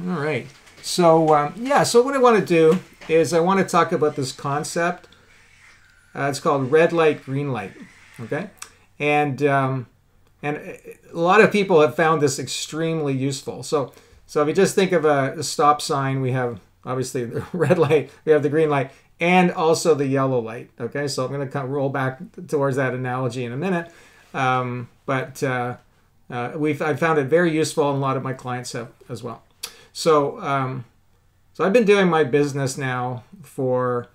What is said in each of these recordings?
All right. So yeah, so what I want to do is I want to talk about this concept. It's called red light, green light. Okay, and a lot of people have found this extremely useful. So if you just think of a stop sign, we have obviously the red light, we have the green light, and also the yellow light. Okay, so I'm going to roll back towards that analogy in a minute, I've found it very useful, and a lot of my clients have as well. So so I've been doing my business now for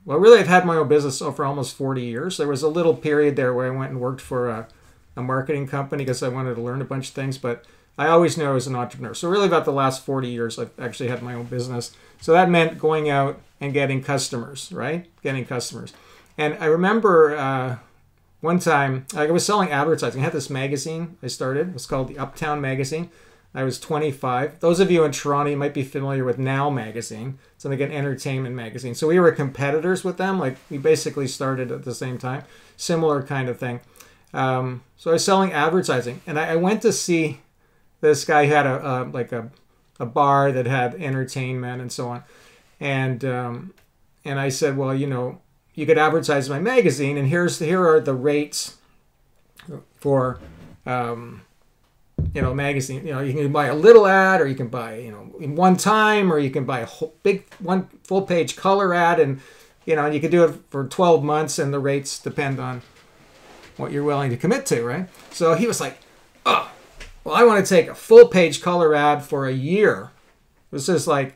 well, really, I've had my own business for almost 40 years. There was a little period there where I went and worked for a marketing company because I wanted to learn a bunch of things, but I always knew I was an entrepreneur. So really about the last 40 years, I've actually had my own business. So that meant going out and getting customers, right? Getting customers. And I remember one time I was selling advertising. I had this magazine I started. It was called the Uptown Magazine. I was 25. Those of you in Toronto, you might be familiar with Now Magazine. It's like an entertainment magazine. So we were competitors with them. Like we basically started at the same time. Similar kind of thing. So I was selling advertising. And I went to see this guy who had a bar that had entertainment and so on. And I said, well, you know, you could advertise my magazine. And here are the rates for... magazine. You can buy a little ad, or you can buy, in one time, or you can buy a whole big one full page color ad, and and you can do it for 12 months, and the rates depend on what you're willing to commit to, right? So he was like, oh, well, I want to take a full page color ad for a year. It was just like,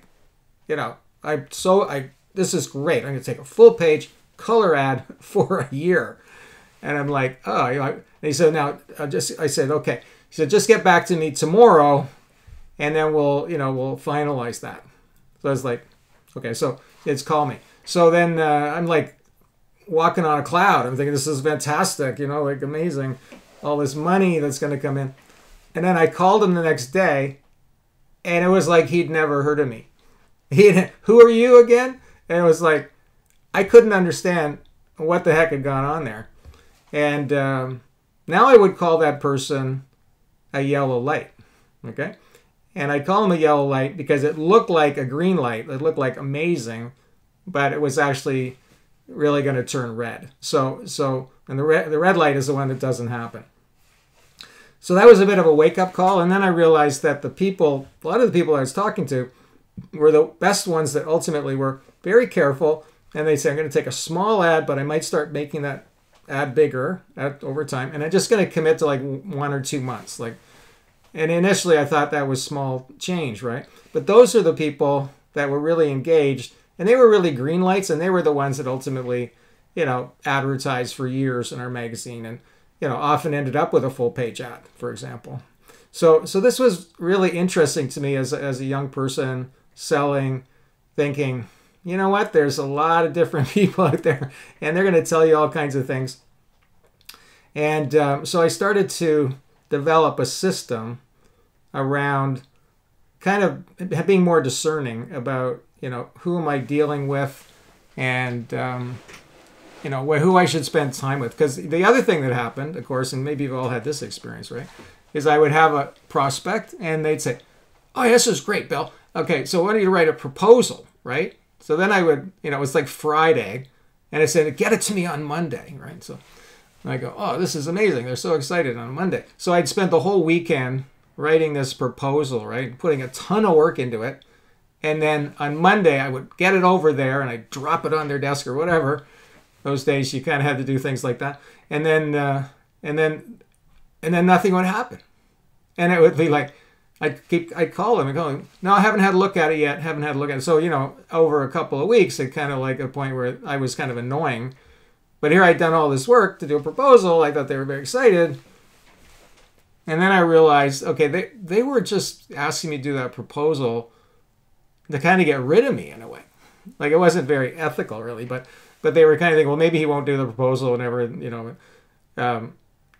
this is great. I'm going to take a full page color ad for a year. And I'm like, oh, and he said, now, I said, okay. He said, just get back to me tomorrow, and then we'll finalize that. So I was like, okay, so it's call me. So then I'm like walking on a cloud. I'm thinking, this is fantastic, like amazing. All this money that's going to come in. And then I called him the next day, and it was like he'd never heard of me. Who are you again? And it was like, I couldn't understand what the heck had gone on there. And now I would call that person a yellow light, okay? And I call him a yellow light because it looked like a green light. It looked like amazing, but it was actually really going to turn red. And the red light is the one that doesn't happen. So that was a bit of a wake-up call, and then I realized that a lot of the people I was talking to were the best ones that ultimately were very careful, and they say, I'm going to take a small ad, but I might start making that ad bigger over time, and I'm just going to commit to like 1 or 2 months. And initially I thought that was small change, right? But those are the people that were really engaged, and they were really green lights, and they were the ones that ultimately, advertised for years in our magazine, and often ended up with a full page ad, for example. So this was really interesting to me as a young person selling, thinking, you know what? There's a lot of different people out there, and they're going to tell you all kinds of things. And so I started to develop a system around kind of being more discerning about, who am I dealing with, and, who I should spend time with. Because the other thing that happened, of course, and maybe you've all had this experience, right, is I would have a prospect, and they'd say, oh, yeah, this is great, Bill. Okay, so I want you to write a proposal, right? So then I would, it was like Friday, and I said, get it to me on Monday, right? So I go, oh, this is amazing. They're so excited on Monday. So I'd spent the whole weekend writing this proposal, right? Putting a ton of work into it. And then on Monday, I would get it over there, and I'd drop it on their desk or whatever. Those days, you kind of had to do things like that. And then nothing would happen. And it would be like, I'd call them and go, no, I haven't had a look at it yet. Haven't had a look at it. So, over a couple of weeks, it kind of like a point where I was kind of annoying. But here I'd done all this work to do a proposal. I thought they were very excited. And then I realized, okay, they were just asking me to do that proposal to kind of get rid of me in a way. Like, it wasn't very ethical, really. But they were kind of thinking, well, maybe he won't do the proposal whenever,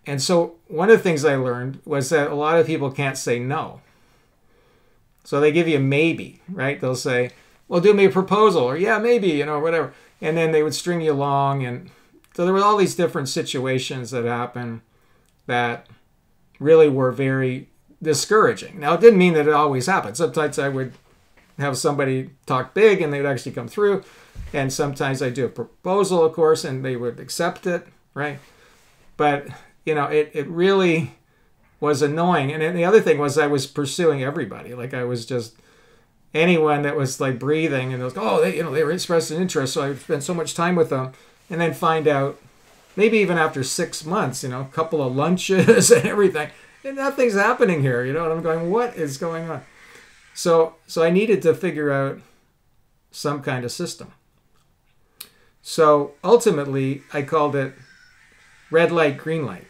And so one of the things I learned was that a lot of people can't say no. So they give you a maybe, right? They'll say, well, do me a proposal, or yeah, maybe, whatever. And then they would string you along. And so there were all these different situations that happened that really were very discouraging. Now, it didn't mean that it always happened. Sometimes I would have somebody talk big and they would actually come through. And sometimes I do a proposal, of course, and they would accept it, right? But, you know, it really was annoying. And then the other thing was I was pursuing everybody. Like I was just anyone that was like breathing and it was, oh, they were expressed an interest. So I spent so much time with them and then find out maybe even after 6 months, you know, a couple of lunches and everything, and nothing's happening here, you know, and I'm going, what is going on? So I needed to figure out some kind of system. So ultimately, I called it red light, green light.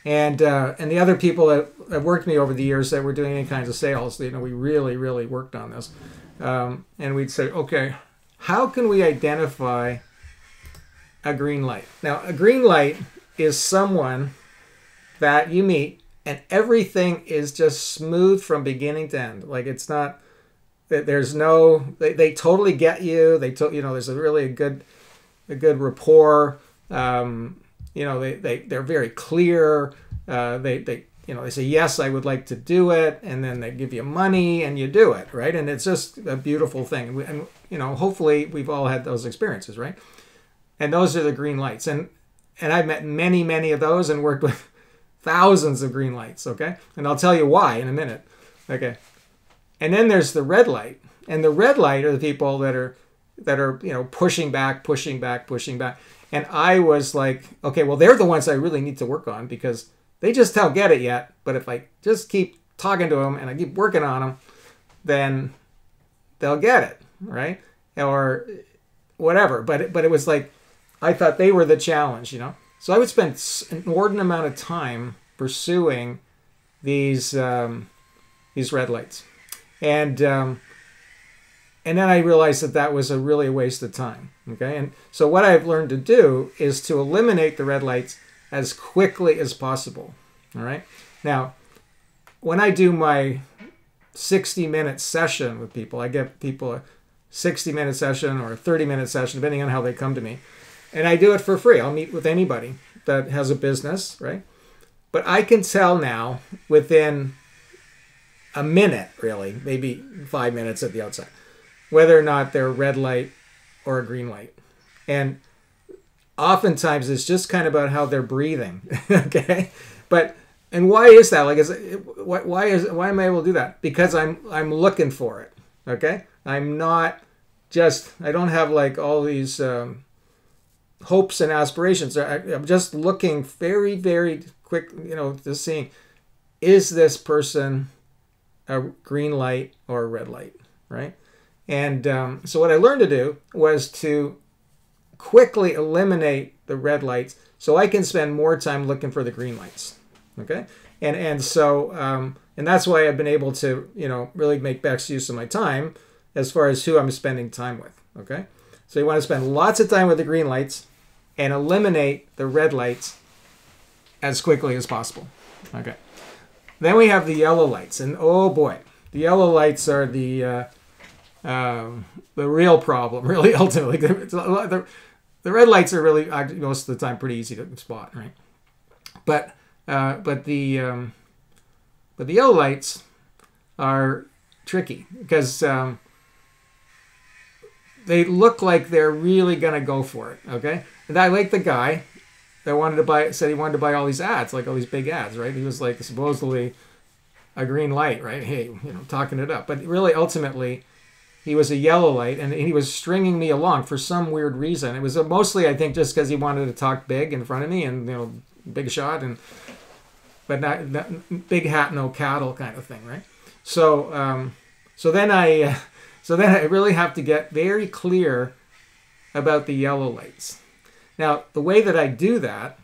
And the other people that have worked with me over the years that were doing any kinds of sales, you know, we really, really worked on this. And we'd say, okay, how can we identify a green light? Now, a green light is someone that you meet and everything is just smooth from beginning to end. Like it's not, there's no, they totally get you. There's a really good rapport. You know, they're very clear. They say, yes, I would like to do it. And then they give you money and you do it, right? And it's just a beautiful thing. And you know, hopefully we've all had those experiences, right? And those are the green lights. And I've met many, many of those and worked with thousands of green lights, okay? And I'll tell you why in a minute, okay? And then there's the red light. And the red light are the people that are you know, pushing back. And I was like, okay, well, they're the ones I really need to work on because they just don't get it yet. But if I just keep talking to them and I keep working on them, then they'll get it, right? Or whatever. But it was like, I thought they were the challenge, you know? So I would spend an inordinate amount of time pursuing these red lights. And then I realized that was really a waste of time, okay? And so what I've learned to do is to eliminate the red lights as quickly as possible, all right? Now, when I do my 60-minute session with people, I give people a 60-minute session or a 30-minute session, depending on how they come to me. And I do it for free. I'll meet with anybody that has a business, right? But I can tell now within a minute, really, maybe 5 minutes at the outside, whether or not they're a red light or a green light. And oftentimes it's just kind of about how they're breathing, okay? And why is that? Like, why am I able to do that? Because I'm looking for it, okay? I'm not just, I don't have like all these hopes and aspirations. I'm just looking very, very quick, you know, just seeing, is this person a green light or a red light, right? And so what I learned to do was to quickly eliminate the red lights so I can spend more time looking for the green lights, okay? And that's why I've been able to, you know, really make best use of my time as far as who I'm spending time with, okay? So you want to spend lots of time with the green lights and eliminate the red lights as quickly as possible, okay? Then we have the yellow lights, and oh boy, the yellow lights are the real problem, really, ultimately. The red lights are really, most of the time, pretty easy to spot, right? But the yellow lights are tricky because they look like they're really going to go for it, okay? And I like the guy that said he wanted to buy all these ads, like all these big ads, right? He was like supposedly a green light, right? Hey, you know, talking it up. But really, ultimately, he was a yellow light, and he was stringing me along for some weird reason. It was mostly, I think, just because he wanted to talk big in front of me and, you know, big shot, but not big hat, no cattle kind of thing, right? So then I really have to get very clear about the yellow lights. Now, the way that I do that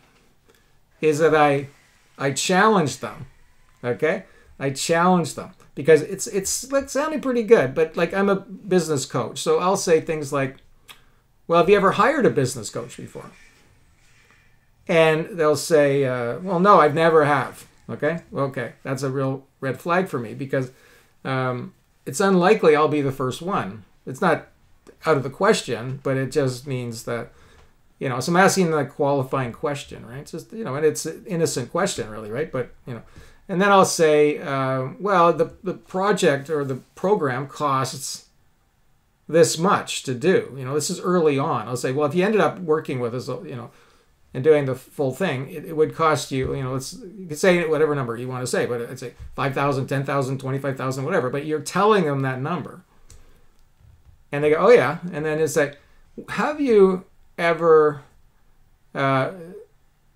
is that I challenge them, okay? I challenge them because it's like sounding pretty good, but like I'm a business coach, so I'll say things like, well, have you ever hired a business coach before? And they'll say, well, no, I've never have, okay? Okay, that's a real red flag for me because it's unlikely I'll be the first one. It's not out of the question, but it just means that, you know, so I'm asking the qualifying question, right? It's just, you know, and it's an innocent question, really, right? But, you know, And then I'll say, well, the project or the program costs this much to do. This is early on. I'll say, well, if you ended up working with us, and doing the full thing, it would cost you, you could say whatever number you want to say, but I'd say 5,000, 10,000, 25,000, whatever. But you're telling them that number. And they go, oh, yeah. And then it's like, have you ever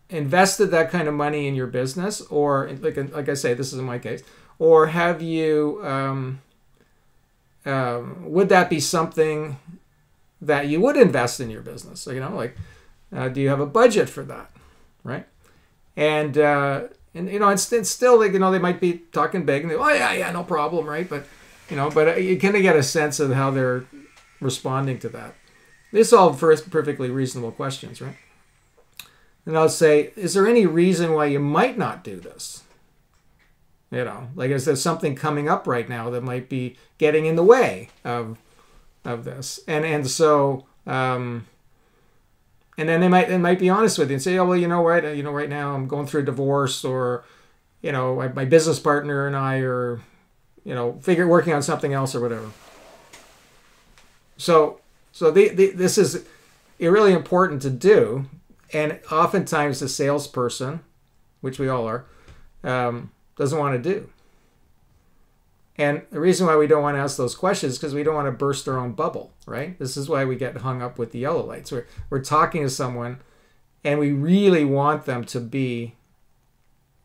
invested that kind of money in your business? Or, like I say, this is in my case. Or have you, would that be something that you would invest in your business? So, do you have a budget for that, right? And it's still, they might be talking big and they, oh yeah, no problem, right? But you kind of get a sense of how they're responding to that. These are all perfectly reasonable questions, right? And I'll say, is there any reason why you might not do this? Is there something coming up right now that might be getting in the way of this? And so. And then they might be honest with you and say, oh, well, right now I'm going through a divorce, or, my business partner and I are, working on something else or whatever. So this is really important to do. And oftentimes the salesperson, which we all are, doesn't want to do. And the reason why we don't want to ask those questions is because we don't want to burst our own bubble, right? This is why we get hung up with the yellow lights. We're talking to someone and we really want them to be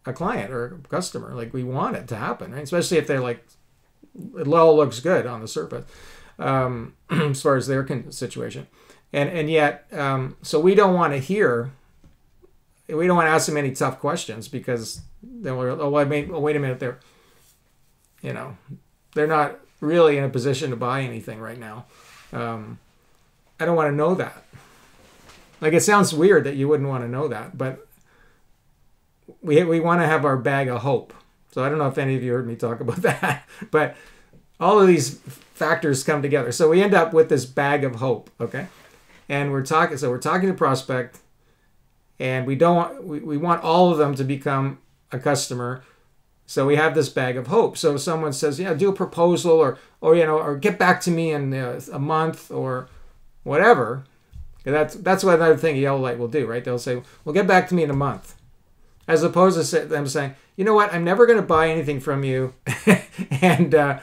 a client or a customer. We want it to happen, right? Especially if they're it all looks good on the surface as far as their situation. And yet, so we don't want to ask them any tough questions, because then wait a minute, they're not really in a position to buy anything right now. I don't want to know that. It sounds weird that you wouldn't want to know that, but we want to have our bag of hope. So I don't know if any of you heard me talk about that, but all of these factors come together. So we end up with this bag of hope, okay? And we're talking to prospect, and we want all of them to become a customer. So we have this bag of hope. So if someone says, yeah, do a proposal, or get back to me in a month or whatever, that's what another thing a yellow light will do, right? They'll say, well, get back to me in a month. As opposed to them saying, you know what, I'm never going to buy anything from you. And,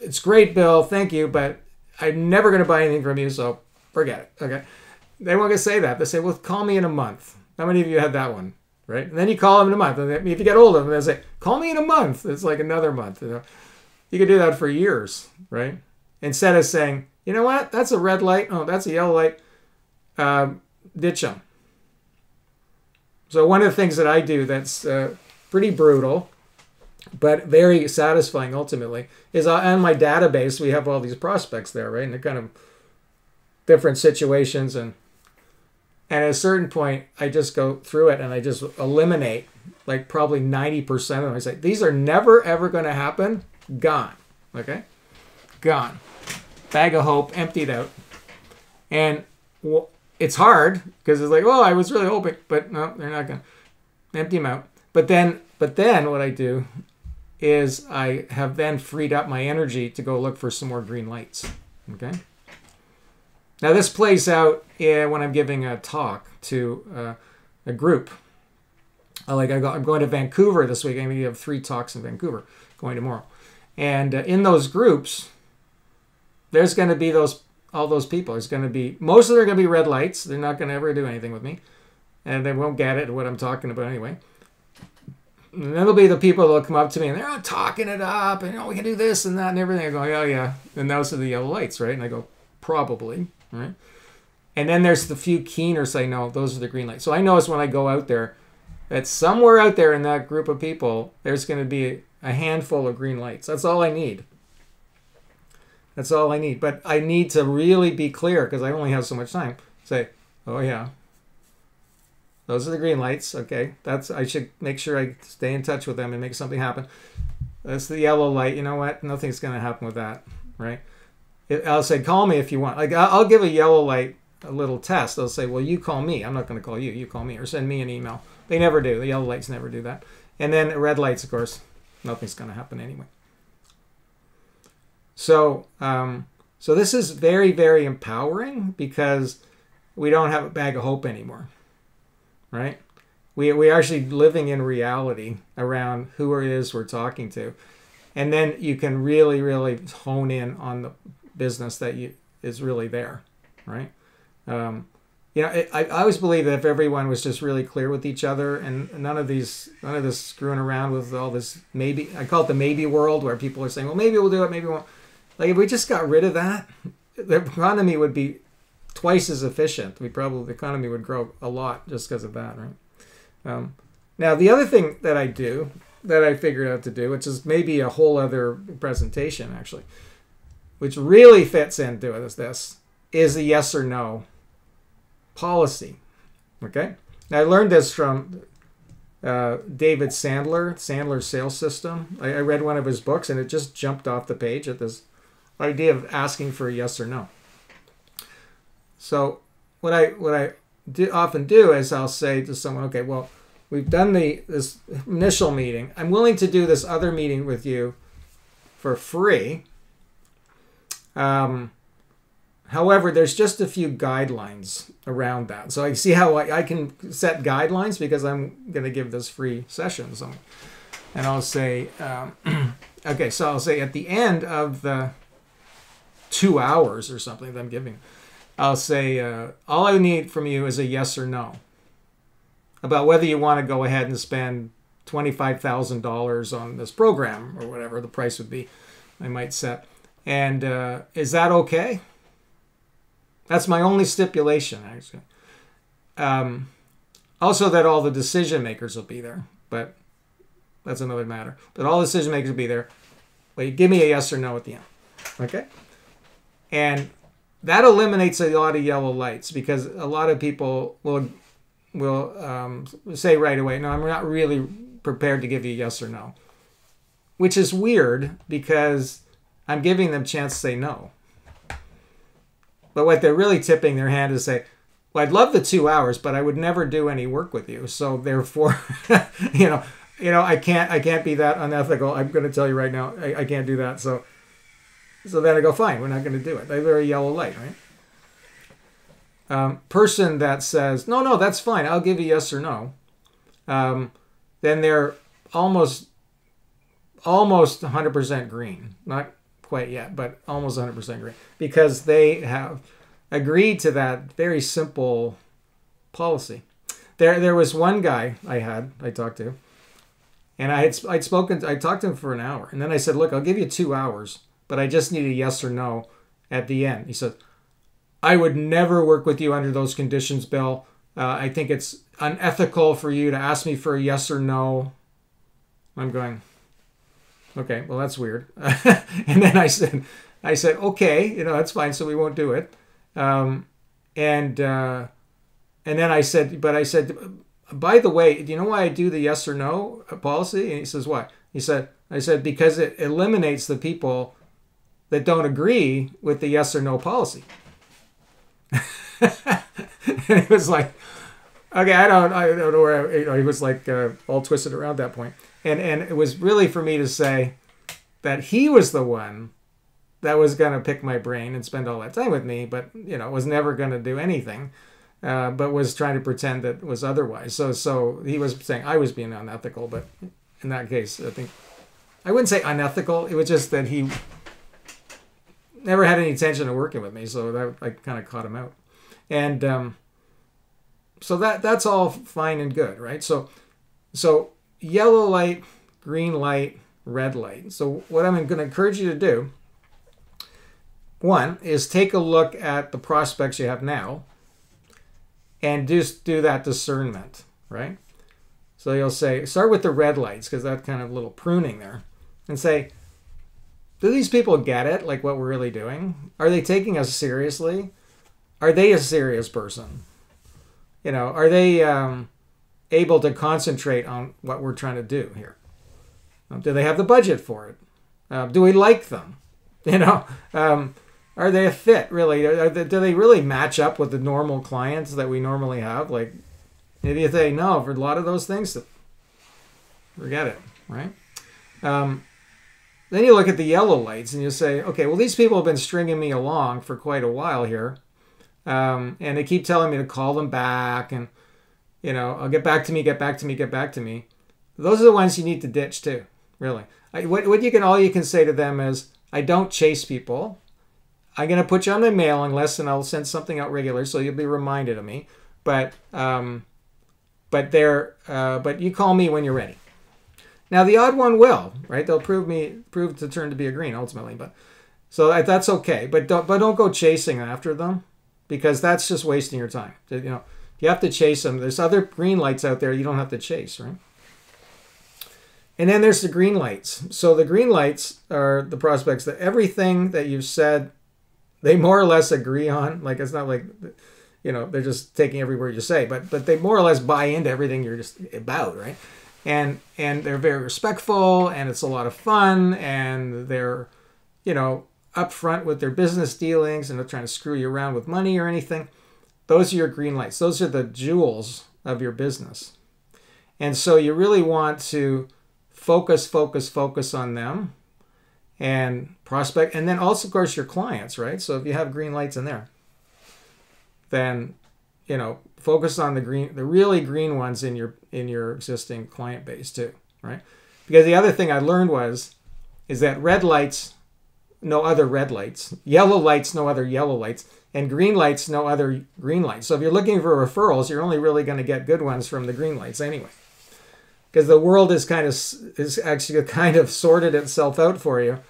it's great, Bill, thank you, but I'm never going to buy anything from you, so forget it, okay? They won't say that. They say, well, call me in a month. How many of you had that one? Right? And then you call them in a month. And if you get hold of them, they say, call me in a month. It's like another month. You can do that for years, right? Instead of saying, you know what? That's a red light. Oh, that's a yellow light. Ditch them. So one of the things that I do that's pretty brutal, but very satisfying ultimately, is on my database, we have all these prospects there, right? And they're kind of different situations, and at a certain point, I just go through it and I just eliminate probably 90% of them. I say, these are never, ever going to happen. Gone. Okay? Gone. Bag of hope, emptied out. And it's hard because it's I was really hoping, but no, they're not going to empty them out. But then what I do is I have then freed up my energy to go look for some more green lights. Okay? Now this plays out when I'm giving a talk to a group. I'm going to Vancouver this week. I'm going to have 3 talks in Vancouver, going tomorrow. And in those groups, there's going to be all those people. There's going to be, most of them are going to be red lights. They're not going to ever do anything with me. And they won't get it, what I'm talking about anyway. And then there'll be the people that'll come up to me and they're talking it up and, we can do this and that and everything. I go, oh yeah. And those are the yellow lights, right? And I go, probably. Right? And then there's the few keener say, no, those are the green lights. So I notice when I go out there that somewhere out there in that group of people, there's going to be a handful of green lights. That's all I need. That's all I need. But I need to really be clear because I only have so much time. Say, oh yeah, those are the green lights. Okay, I should make sure I stay in touch with them and make something happen. That's the yellow light. You know what? Nothing's going to happen with that, right? I'll say, call me if you want. I'll give a yellow light a little test. They'll say, well, you call me. I'm not going to call you. You call me or send me an email. They never do. The yellow lights never do that. And then red lights, of course, nothing's going to happen anyway. So, so this is very, very empowering because we don't have a bag of hope anymore, right? We're actually living in reality around who it is we're talking to. And then you can really, really hone in on the business that is really there, right? I always believe that if everyone was just really clear with each other and none of this screwing around with all this maybe, I call it the maybe world, where people are saying, well, maybe we'll do it, maybe we won't. Like if we just got rid of that, the economy would be twice as efficient. The economy would grow a lot just because of that, right? Now, the other thing that I do, that I figured out to do, which is maybe a whole other presentation actually, which really fits into this, is a yes or no policy. Okay? Now, I learned this from David Sandler's Sales System. I read one of his books and it just jumped off the page at this idea of asking for a yes or no. So what I often do is I'll say to someone, okay, well, we've done this initial meeting. I'm willing to do this other meeting with you for free. However, there's just a few guidelines around that. So I see how I can set guidelines because I'm going to give this free session. And I'll say, okay, so I'll say at the end of the 2 hours or something that I'm giving, I'll say, all I need from you is a yes or no about whether you want to go ahead and spend $25,000 on this program or whatever the price would be I might set. And is that okay? That's my only stipulation, actually. Also that all the decision makers will be there, but that's another matter. But all the decision makers will be there. But you give me a yes or no at the end. Okay? And that eliminates a lot of yellow lights because a lot of people will say right away, no, I'm not really prepared to give you a yes or no. Which is weird because I'm giving them a chance to say no. But what they're really tipping their hand is say, well, I'd love the 2 hours, but I would never do any work with you. So therefore, I can't be that unethical. I'm going to tell you right now, I can't do that. So then I go, fine, we're not going to do it. They're a yellow light, right? Person that says, no, that's fine, I'll give you yes or no. Then they're almost 100% green. Not quite yet, but almost 100% green. Because they have agreed to that very simple policy. There was one guy I talked to, and I talked to him for an hour. And then I said, look, I'll give you 2 hours, but I just need a yes or no at the end. He said, I would never work with you under those conditions, Bill. I think it's unethical for you to ask me for a yes or no. I'm going, okay, well, that's weird. And then I said, okay, that's fine. So we won't do it. And then I said, by the way, do you know why I do the yes or no policy? And he says, why? I said, because it eliminates the people that don't agree with the yes or no policy. And he was like, okay, I don't know where, he was like all twisted around that point. And it was really for me to say that he was the one that was going to pick my brain and spend all that time with me, but, was never going to do anything, but was trying to pretend that it was otherwise. So he was saying I was being unethical, but in that case, I think, I wouldn't say unethical. It was just that he never had any intention of working with me, so that I kind of caught him out. And so that's all fine and good, right? So yellow light, green light, red light. So what I'm going to encourage you to do, one, is take a look at the prospects you have now and just do that discernment, right? So you'll say, start with the red lights, because that kind of little pruning there, and say, do these people get it, like what we're really doing? Are they taking us seriously? Are they a serious person? Are they able to concentrate on what we're trying to do here? Do they have the budget for it? Do we like them? Are they a fit, really? Do they really match up with the normal clients that we normally have? Like, if you say no for a lot of those things, forget it, right? Then you look at the yellow lights and you say, okay, well, these people have been stringing me along for quite a while here. And they keep telling me to call them back and, I'll get back to me, get back to me, get back to me. Those are the ones you need to ditch too, really. All you can say to them is, I don't chase people. I'm going to put you on my mailing list and I'll send something out regular so you'll be reminded of me. But you call me when you're ready. Now the odd one will, right? They'll prove to turn to be a green ultimately, but so that's okay. But don't go chasing after them, because that's just wasting your time. You have to chase them. There's other green lights out there you don't have to chase, right? And then there's the green lights. So the green lights are the prospects that everything that you've said, they more or less agree on. Like, it's not like, they're just taking every word you say, but they more or less buy into everything you're just about, right? And they're very respectful, and it's a lot of fun, and they're, upfront with their business dealings, and they're trying to screw you around with money or anything. Those are your green lights. Those are the jewels of your business. And so you really want to focus on them and prospect. And then also, of course, your clients, right? So if you have green lights in there, then, focus on the really green ones in your existing client base too, right? Because the other thing I learned is that red lights, no other red lights, yellow lights, no other yellow lights, and green lights, no other green lights. So if you're looking for referrals, you're only really going to get good ones from the green lights anyway. Because the world is actually kind of sorted itself out for you.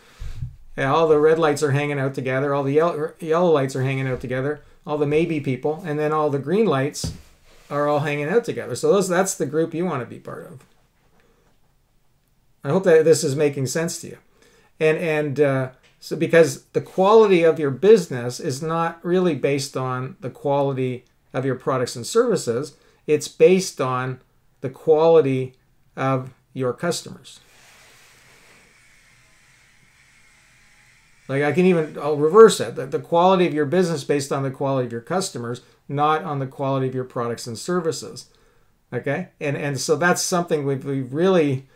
Yeah, all the red lights are hanging out together, all the yellow lights are hanging out together, all the maybe people, and then all the green lights are all hanging out together. So that's the group you want to be part of. I hope that this is making sense to you. So because the quality of your business is not really based on the quality of your products and services, it's based on the quality of your customers. Like I'll reverse it. The quality of your business based on the quality of your customers, not on the quality of your products and services. Okay? And so that's something we really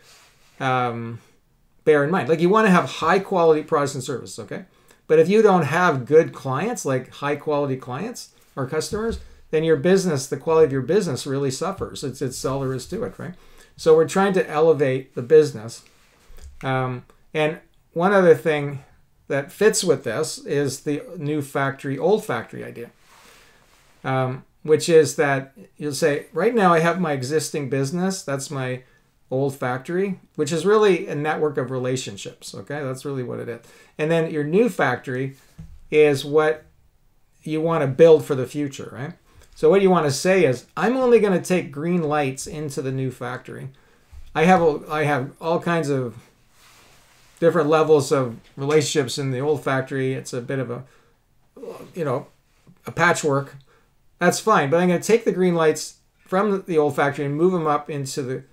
bear in mind. Like, you want to have high quality products and services, okay? But if you don't have good clients, like high quality clients or customers, then your business, the quality of your business really suffers. It's all there is to it, right? So we're trying to elevate the business. And one other thing that fits with this is the new factory, old factory idea, which is that you'll say, right now I have my existing business. That's my old factory, which is really a network of relationships. Okay, that's really what it is. And then your new factory is what you want to build for the future, right? So what you want to say is, I'm only going to take green lights into the new factory. I have all kinds of different levels of relationships in the old factory. It's a bit of a patchwork. That's fine, but I'm going to take the green lights from the old factory and move them up into the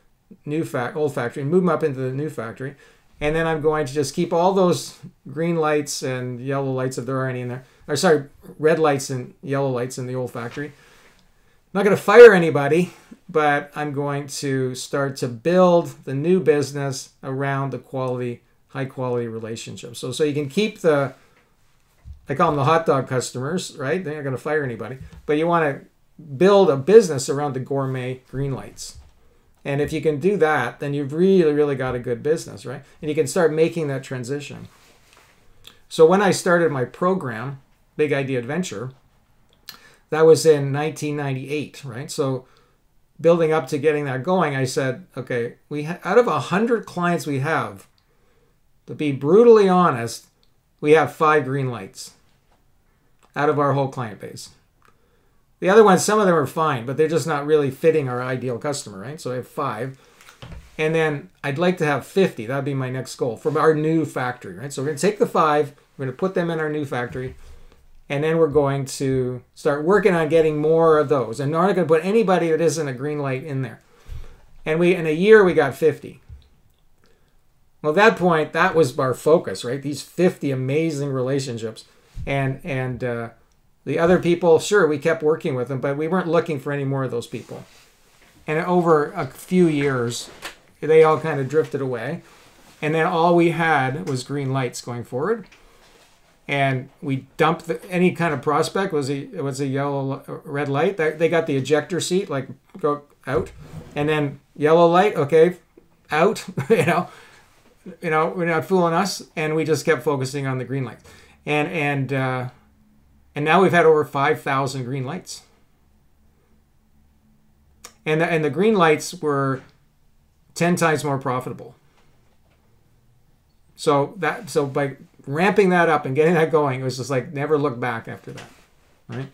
old factory and move them up into the new factory. And then I'm going to just keep all those green lights and yellow lights, if there are any in there, or sorry, red lights and yellow lights in the old factory. I'm not going to fire anybody, but I'm going to start to build the new business around the quality, high quality relationships. So you can keep I call them the hot dog customers, right? They're not going to fire anybody, but you want to build a business around the gourmet green lights. And if you can do that, then you've really, really got a good business, right? And you can start making that transition. So when I started my program, Big Idea Adventure, that was in 1998, right? So building up to getting that going, I said, okay, out of 100 clients we have, to be brutally honest, we have 5 green lights out of our whole client base. The other ones, some of them are fine, but they're just not really fitting our ideal customer, right? So I have 5. And then I'd like to have 50. That'd be my next goal from our new factory, right? So we're going to take the 5, we're going to put them in our new factory, and then we're going to start working on getting more of those. And we're not going to put anybody that isn't a green light in there. And in a year, we got 50. Well, at that point, that was our focus, right? These 50 amazing relationships. And the other people, sure, we kept working with them, but we weren't looking for any more of those people. And over a few years, they all kind of drifted away. And then all we had was green lights going forward. And we dumped any kind of prospect was a yellow, red light. They got the ejector seat, like go out. And then yellow light, okay, out, we're not fooling us. And we just kept focusing on the green lights. And now we've had over 5,000 green lights. And the green lights were 10 times more profitable. So by ramping that up and getting that going, it was just like never look back after that, right?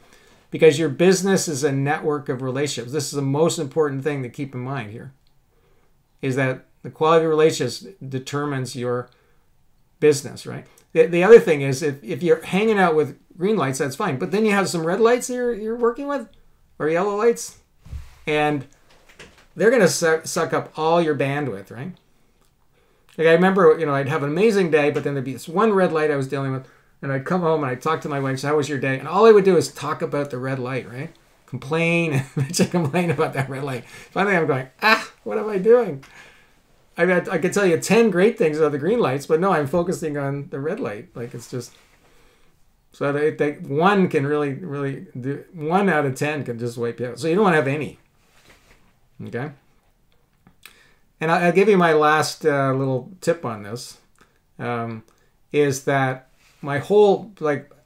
Because your business is a network of relationships. This is the most important thing to keep in mind here, is that the quality of relationships determines your business, right? The other thing is if you're hanging out with green lights, that's fine. But then you have some red lights you're working with, or yellow lights, and they're going to suck up all your bandwidth, right? Like I remember, I'd have an amazing day, but then there'd be this one red light I was dealing with, and I'd come home and I'd talk to my wife, so how was your day? And all I would do is talk about the red light, right? Complain about that red light. Finally, I'm going, what am I doing? I could tell you 10 great things about the green lights, but no, I'm focusing on the red light. Like it's just, so one can really do, 1 out of 10 can just wipe you out. So you don't want to have any. Okay? And I'll give you my last little tip on this, is that my whole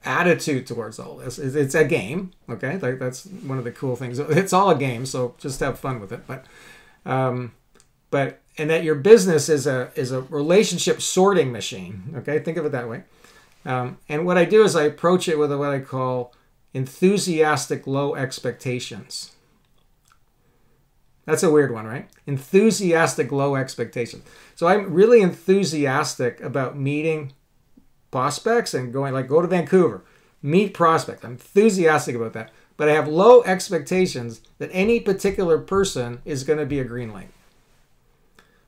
attitude towards all this is it's a game. Okay, that's one of the cool things. It's all a game, so just have fun with it. But and that your business is a relationship sorting machine. Okay, think of it that way. And what I do is I approach it with what I call enthusiastic low expectations. That's a weird one, right? Enthusiastic low expectations. So I'm really enthusiastic about meeting prospects and go to Vancouver, meet prospects. I'm enthusiastic about that. But I have low expectations that any particular person is going to be a green light.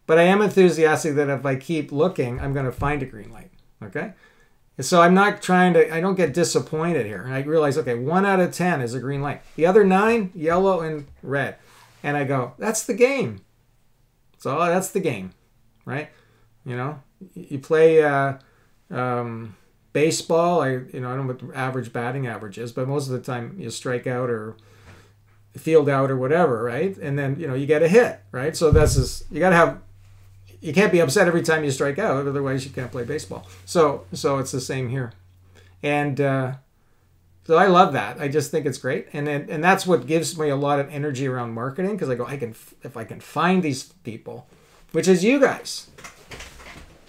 But I am enthusiastic that if I keep looking, I'm going to find a green light. Okay? And so I'm not I don't get disappointed here. And I realize, okay, 1 out of 10 is a green light. The other 9, yellow and red. And I go, that's the game. So that's the game, right? You play baseball. I don't know what the average batting average is, but most of the time you strike out or field out or whatever, right? And then you get a hit, right? So you can't be upset every time you strike out, otherwise you can't play baseball. So it's the same here, and so I love that. I just think it's great, and that's what gives me a lot of energy around marketing, because I go, if I can find these people, which is you guys,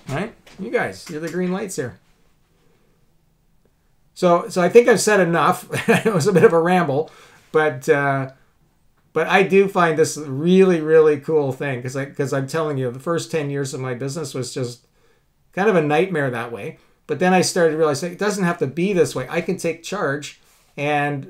right? You guys, you're the green lights here. So I think I've said enough. It was a bit of a ramble, but I do find this really, really cool thing, because I'm telling you, the first 10 years of my business was just kind of a nightmare that way. But then I started to realize it doesn't have to be this way. I can take charge and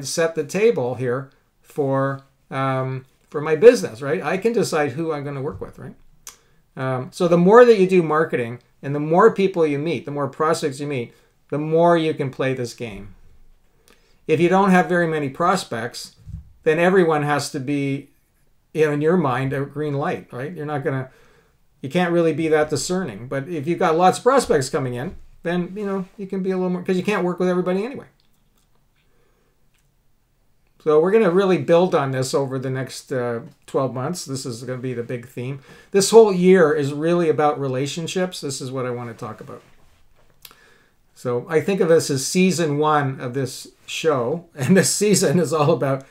set the table here for my business, right? I can decide who I'm going to work with, right? So the more that you do marketing and the more people you meet, the more prospects you meet, the more you can play this game. If you don't have very many prospects, then everyone has to be, in your mind, a green light, right? You can't really be that discerning. But if you've got lots of prospects coming in, then, you can be a little more, because you can't work with everybody anyway. So we're going to really build on this over the next 12 months. This is going to be the big theme. This whole year is really about relationships. This is what I want to talk about. So I think of this as season 1 of this show. And this season is all about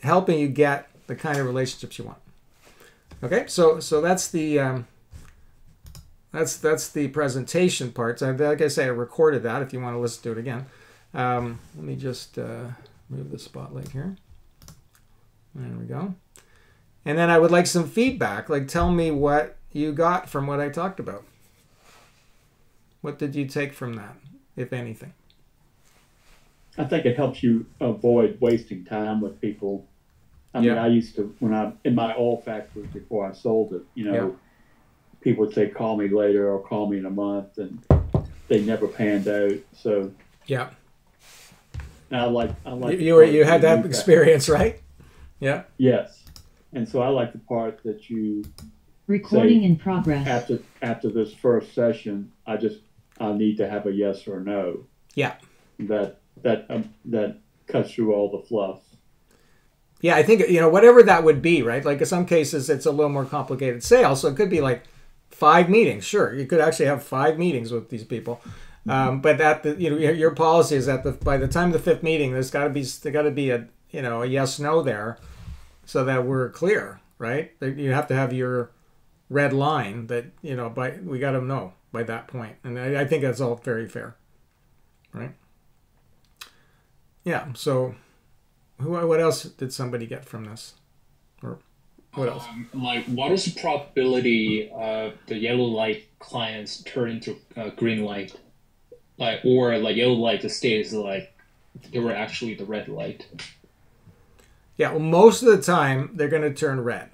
helping you get the kind of relationships you want. Okay, so that's the presentation part. So like I say, I recorded that if you want to listen to it again. Let me just move the spotlight here. There we go. And then I would like some feedback. Tell me what you got from what I talked about. What did you take from that, if anything? I think it helps you avoid wasting time with people. I mean, I used to, when I'm in my oil factory before I sold it, people would say, call me later or call me in a month, and they never panned out. So, yeah. And I like you had that experience, right? Yeah. Yes. And so I like the part that you Recording say in progress. after this first session, I need to have a yes or no. Yeah. That cuts through all the fluff. Yeah, I think, whatever that would be, right? Like in some cases, it's a little more complicated sale. So it could be like 5 meetings. Sure, you could actually have 5 meetings with these people. But your policy is that by the time of the 5th meeting, there got to be a yes no there, so that we're clear, right? You have to have your red line that we got to know by that point, and I think that's all very fair, right? Yeah. So, what else did somebody get from this, or what else? Like, what is the probability of the yellow light clients turn into green light, or yellow light just stays like they were actually the red light? Yeah. Well, most of the time they're going to turn red.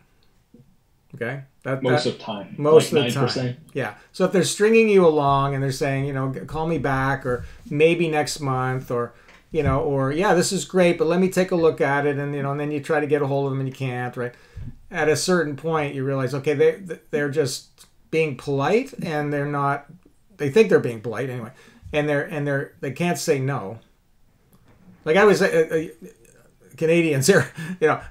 Okay. Most of the time. Most like of the 9%? time. Yeah. So if they're stringing you along and they're saying, call me back, or maybe next month, or yeah, this is great, but let me take a look at it, and and then you try to get a hold of them and you can't, right? At a certain point, you realize, okay, they're just being polite, and they're not. They think they're being polite anyway, and they can't say no. Like I was Canadians here,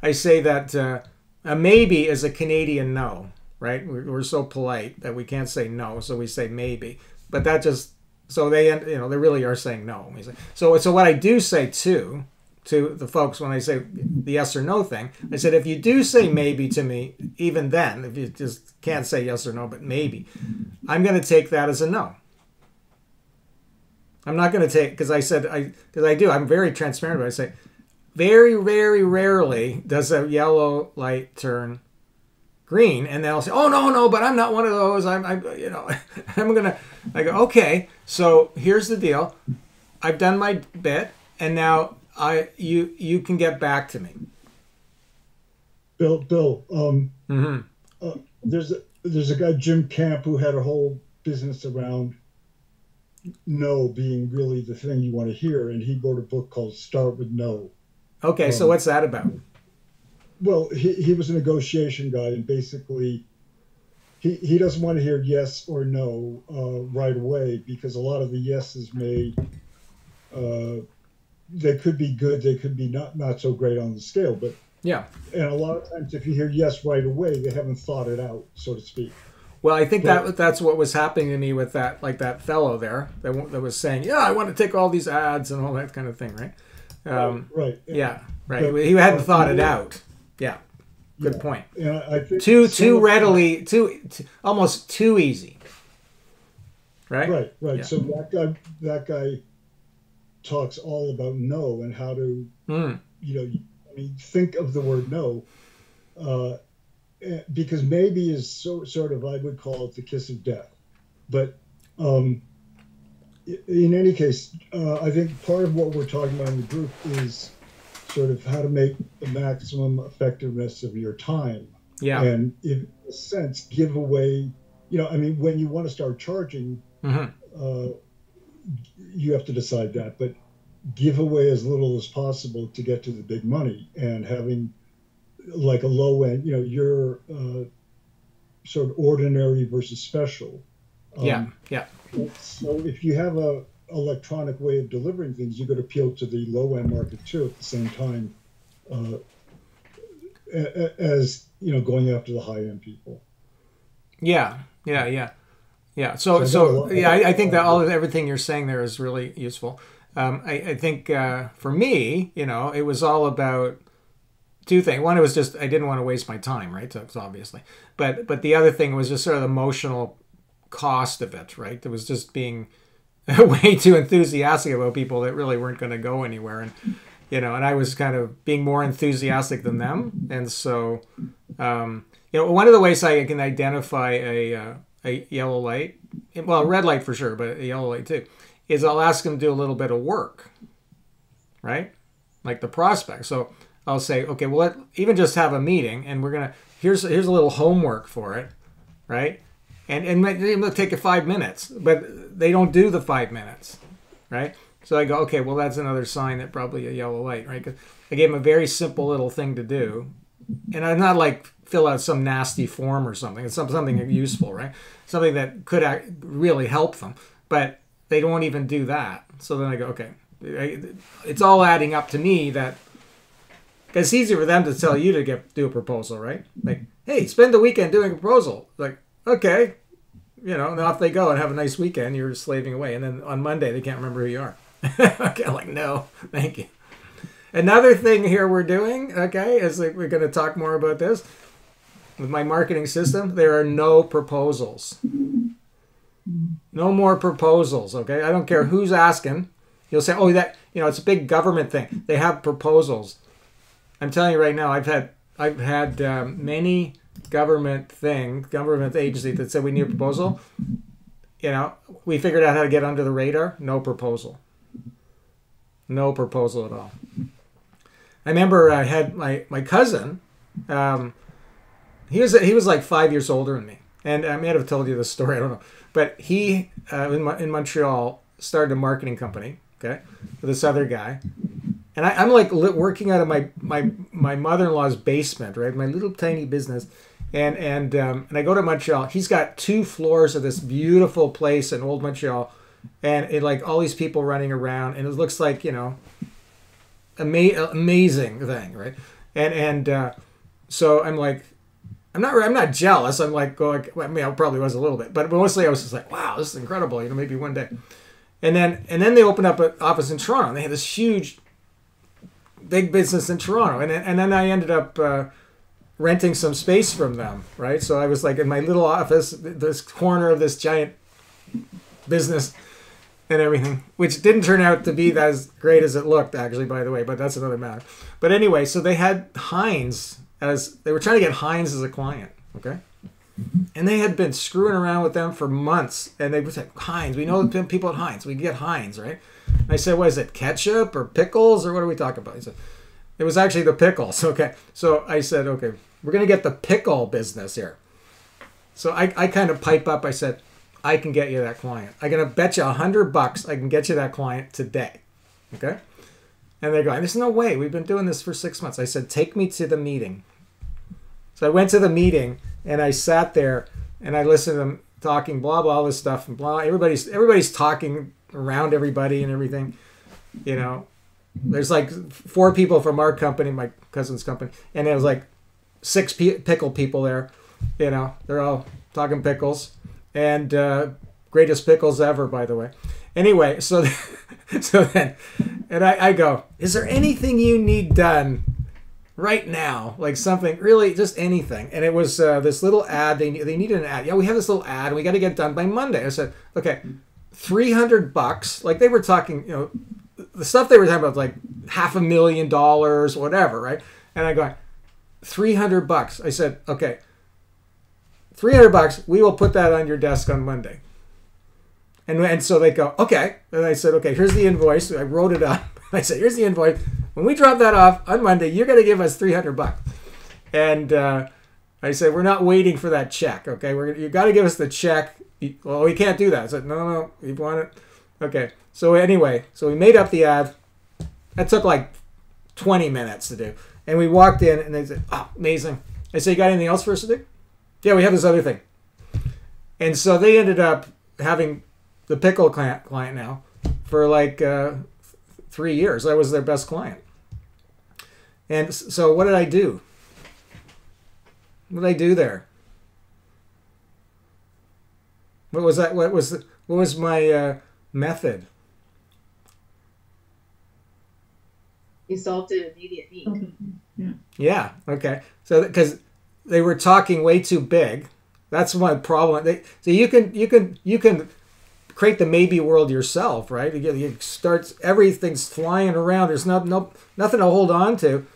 I say that a maybe is a Canadian no, right? We're so polite that we can't say no, so we say maybe. But that just so they they really are saying no. So what I do say to the folks when I say the yes or no thing, I said, if you do say maybe to me, even then, if you just can't say yes or no, but maybe, I'm going to take that as a no. I'm not going to take, because I'm very transparent, but I say, very, very rarely does a yellow light turn green, and they'll say, "Oh no, but I'm not one of those. I'm gonna." I go, "Okay, so here's the deal. I've done my bit, and now you can get back to me." Bill, there's a guy, Jim Camp, who had a whole business around no being really the thing you want to hear, and he wrote a book called "Start with No." Okay, so what's that about? Well, he was a negotiation guy, and basically he doesn't want to hear yes or no right away, because a lot of the yeses they could be good, they could be not so great on the scale, but yeah. And a lot of times if you hear yes right away, they haven't thought it out, so to speak. Well, I think that's what was happening to me with that fellow there that was saying, yeah, I want to take all these ads and all that kind of thing, right? Right. Yeah, right. He hadn't thought it out. Yeah, good point. And I think too readily, almost too easy. Right. Right. Yeah. So that guy talks all about no and how to, think of the word no, because maybe is sort of, I would call it the kiss of death, but. In any case, I think part of what we're talking about in the group is sort of how to make the maximum effectiveness of your time. Yeah. And in a sense, give away, when you want to start charging, you have to decide that, but give away as little as possible to get to the big money, and having like a low end, your sort of ordinary versus special. Yeah. So if you have a electronic way of delivering things, you could appeal to the low end market too at the same time as going after the high end people. Yeah. So I think that everything you're saying there is really useful. I think for me, it was all about two things. One, it was just I didn't want to waste my time, right? So it's obviously, but the other thing was just sort of the emotional cost of it, right? It was just being way too enthusiastic about people that really weren't going to go anywhere, and I was kind of being more enthusiastic than them, and so one of the ways I can identify a yellow light, well, a red light for sure, but a yellow light too, is I'll ask them to do a little bit of work, right? Like the prospect. So I'll say, okay, well, even just have a meeting, and here's a little homework for it, right? And it'll take you 5 minutes, but they don't do the 5 minutes, right? So I go, okay, well, that's another sign that probably a yellow light, right? Because I gave them a very simple little thing to do, and I'm not like fill out some nasty form or something. It's something useful, right? Something that could really help them, but they don't even do that. So then I go, okay, it's all adding up to me that. It's easier for them to tell you to do a proposal, right? Like, hey, spend the weekend doing a proposal. Like, okay, and off they go and have a nice weekend. You're slaving away, and then on Monday they can't remember who you are. Okay, like, no, thank you. Another thing here we're doing, okay, is like we're going to talk more about this with my marketing system. There are no proposals, no more proposals. Okay, I don't care who's asking. You'll say, oh, that it's a big government thing. They have proposals. I'm telling you right now, I've had many government agencies that said we need a proposal. We figured out how to get under the radar. No proposal. No proposal at all. I remember I had my cousin. He was like 5 years older than me, and I may have told you this story. I don't know, but he in Montreal started a marketing company. Okay, with this other guy. And I'm like working out of my mother-in-law's basement, right? My little tiny business, and I go to Montreal. He's got 2 floors of this beautiful place in Old Montreal, and it like all these people running around, and it looks like amazing thing, right? And so I'm like, I'm not jealous. I'm like going. Well, I mean, I probably was a little bit, but mostly I was just like, wow, this is incredible. Maybe one day. And then they opened up an office in Toronto. And they had this huge big business in Toronto, and then I ended up renting some space from them, right? So I was like in my little office, this corner of this giant business and everything, which didn't turn out to be as great as it looked, actually, by the way, but that's another matter. But anyway, so they had Heinz they were trying to get Heinz as a client, okay? And they had been screwing around with them for months, and they would say, Heinz, we know the people at Heinz, we can get Heinz, right? I said, what is it, ketchup or pickles, or what are we talking about? He said, it was actually the pickles. Okay. So I said, okay, we're going to get the pickle business here. So I kind of pipe up. I said, I can get you that client. I'm going to bet you $100 I can get you that client today. Okay. And they're going, there's no way. We've been doing this for 6 months. I said, take me to the meeting. So I went to the meeting, and I sat there, and I listened to them talking, blah, blah, all this stuff, and blah. Everybody's talking around everybody and everything. There's like 4 people from our company, my cousin's company, and there was like 6 pickle people there. They're all talking pickles, and greatest pickles ever, by the way. Anyway, so then, and I go, is there anything you need done right now? Like something, really, just anything. And it was this little ad. They needed an ad. Yeah, we have this little ad, and we got to get it done by Monday. I said, okay, $300. Like they were talking, the stuff they were talking about, like $500,000, whatever, right? And I go, $300. I said, okay, $300. We will put that on your desk on Monday. And so they go, okay. And I said, okay, here's the invoice. I wrote it up. I said, here's the invoice. When we drop that off on Monday, you're going to give us $300. And I said, we're not waiting for that check. Okay, you got to give us the check. Well, we can't do that. I said, no, you want it? Okay. So anyway, so we made up the ad. That took like 20 minutes to do. And we walked in, and they said, oh, amazing. I said, you got anything else for us to do? Yeah, we have this other thing. And so they ended up having the pickle client now for like 3 years. I was their best client. And so what did I do? What did I do there? What was that? What was my method? You solved an immediate need. Okay. Yeah. Okay. So because they were talking way too big, that's my problem. So you can create the maybe world yourself, right? You start, everything's flying around. There's nothing to hold on to.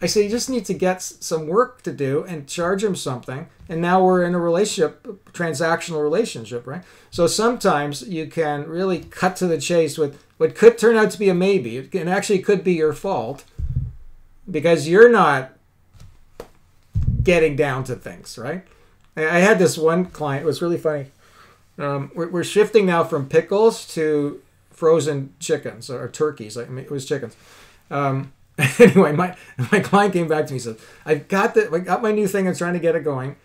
I say you just need to get some work to do and charge them something. And now we're in a relationship, transactional relationship, right? So sometimes you can really cut to the chase with what could turn out to be a maybe. It can actually could be your fault because you're not getting down to things, right? I had this one client. It was really funny. We're shifting now from pickles to frozen chickens or turkeys. I mean, it was chickens. Anyway, my client came back to me and said, I got my new thing. I'm trying to get it going,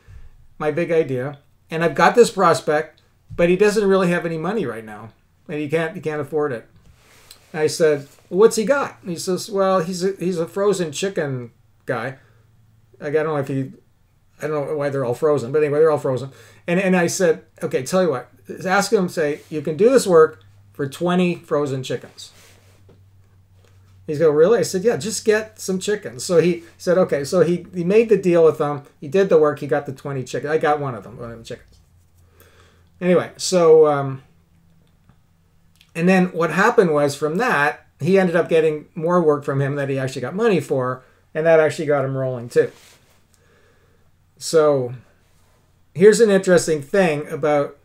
my big idea, and I've got this prospect, but he doesn't really have any money right now, and he can't afford it. I said, well, what's he got? And he says, well, he's a frozen chicken guy. Like, I don't know why they're all frozen, but anyway, they're all frozen. And I said, okay, tell you what, ask him, say, you can do this work for 20 frozen chickens. He's go, really? I said, yeah, just get some chickens. So he said, okay. So he made the deal with them. He did the work. He got the 20 chickens. I got one of the chickens. Anyway, so, and then what happened was from that, he ended up getting more work from him that he actually got money for, and that actually got him rolling too. So here's an interesting thing about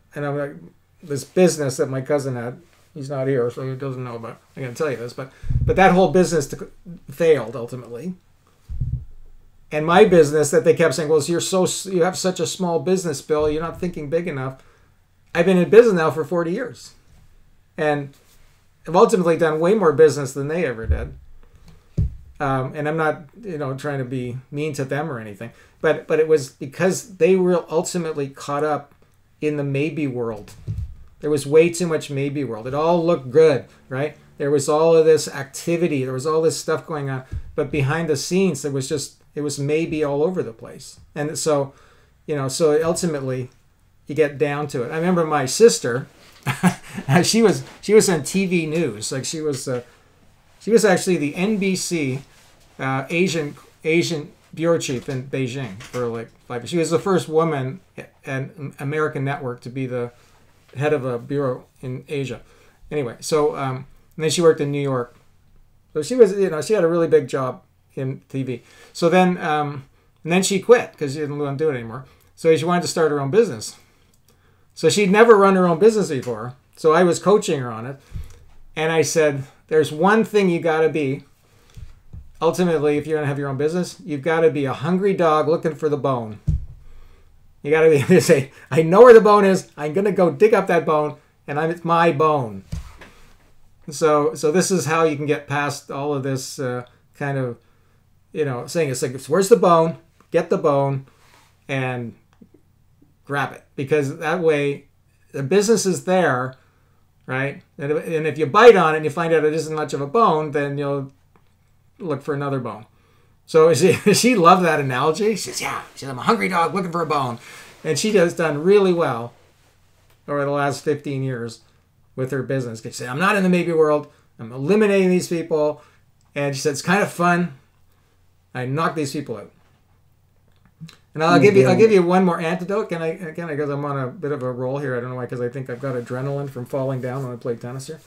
this business that my cousin had. He's not here, so he doesn't know about. I'm going to tell you this, but that whole business failed ultimately. And my business that they kept saying, well, you have such a small business, Bill. You're not thinking big enough. I've been in business now for 40 years, and I've ultimately done way more business than they ever did. And I'm not, trying to be mean to them or anything, but it was because they were ultimately caught up in the maybe world. There was way too much maybe world. It all looked good, right? There was all of this activity. There was all this stuff going on. But behind the scenes, it was maybe all over the place. And so, so ultimately you get down to it. I remember my sister, she was on TV news. Like she was actually the NBC Asian bureau chief in Beijing for like 5 years. She was the first woman at American Network to be the head of a bureau in Asia. Anyway, so and then she worked in New York. So she was, she had a really big job in TV. So then, and then she quit because she didn't want to do it anymore. So she wanted to start her own business. So she'd never run her own business before. So I was coaching her on it. And I said, there's one thing you got to be. Ultimately, if you're going to have your own business, you've got to be a hungry dog looking for the bone. You got to be able to say, I know where the bone is. I'm going to go dig up that bone, and it's my bone. So this is how you can get past all of this kind of, saying it's like, where's the bone? Get the bone and grab it. Because that way, the business is there, right? And if you bite on it and you find out it isn't much of a bone, then you'll look for another bone. So she loved that analogy. She says, yeah, I'm a hungry dog looking for a bone. And she has done really well over the last 15 years with her business. She said, I'm not in the maybe world. I'm eliminating these people. And she said, it's kind of fun. I knock these people out. And I'll give you one more antidote. Can I? Again, because I'm on a bit of a roll here. I don't know why, because I think I've got adrenaline from falling down when I played tennis here.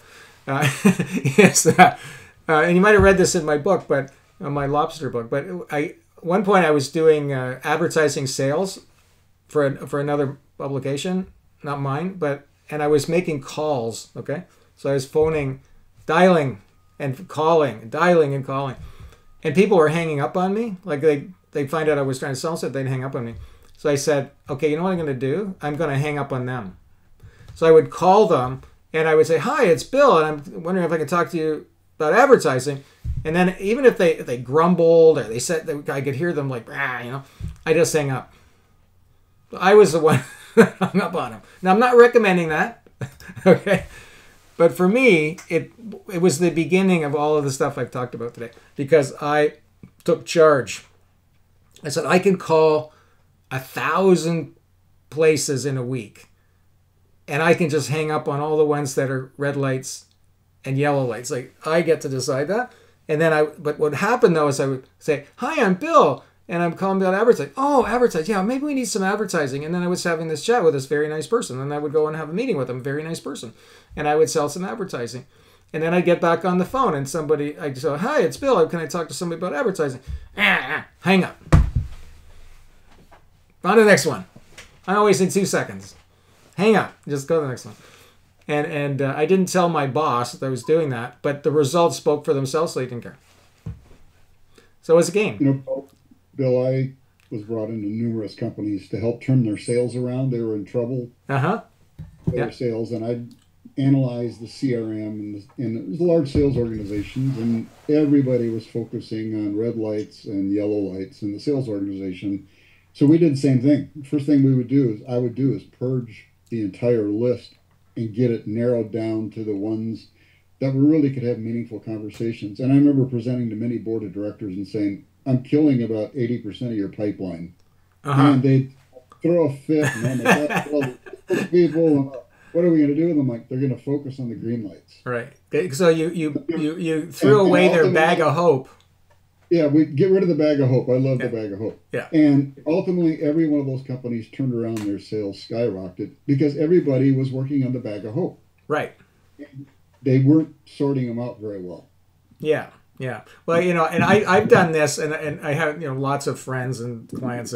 Yes. And you might have read this in my book, but my lobster book. But at one point I was doing advertising sales for another publication, not mine, and I was making calls. Okay, so I was dialing and calling, and people were hanging up on me. Like they find out I was trying to sell something, they'd hang up on me. So I said, okay, you know what I'm going to do? I'm going to hang up on them. So I would call them and I would say, hi, it's Bill, and I'm wondering if I can talk to you about advertising. And then even if they grumbled or they said, I could hear them like, I just hang up. I was the one that hung up on them. Now, I'm not recommending that, okay? But for me, it was the beginning of all of the stuff I've talked about today, because I took charge. I said, I can call 1,000 places in a week, and I can just hang up on all the ones that are red lights and yellow lights. Like, I get to decide that. And then but what happened though is I would say, hi, I'm Bill, and I'm calling about advertising. Oh, advertising. Yeah, maybe we need some advertising. And then I was having this chat with this very nice person, and I would go and have a meeting with them, very nice person, and I would sell some advertising. And then I'd get back on the phone, and I'd say, hi, it's Bill. Can I talk to somebody about advertising? Hang up. On to the next one. I always in 2 seconds. Hang up. Just go to the next one. And I didn't tell my boss that I was doing that, but the results spoke for themselves, so he didn't care. So it was a game. Bill, I was brought into numerous companies to help turn their sales around. They were in trouble with their sales, and analyzed the CRM, and it was large sales organizations, and everybody was focusing on red lights and yellow lights in the sales organization. So we did the same thing. First thing I would do is purge the entire list and get it narrowed down to the ones that we really could have meaningful conversations. And I remember presenting to many board of directors and saying, I'm killing about 80% of your pipeline. And they'd throw a fit, and I'm like, well, those people, what are we going to do with them? Like, they're going to focus on the green lights. Right. So you threw away their bag of hope. Yeah, we get rid of the bag of hope. I love the bag of hope. Yeah. And ultimately, every one of those companies turned around, their sales skyrocketed because everybody was working on the bag of hope. Right. They weren't sorting them out very well. Yeah. Yeah. Well, and I've done this, and I have, lots of friends and clients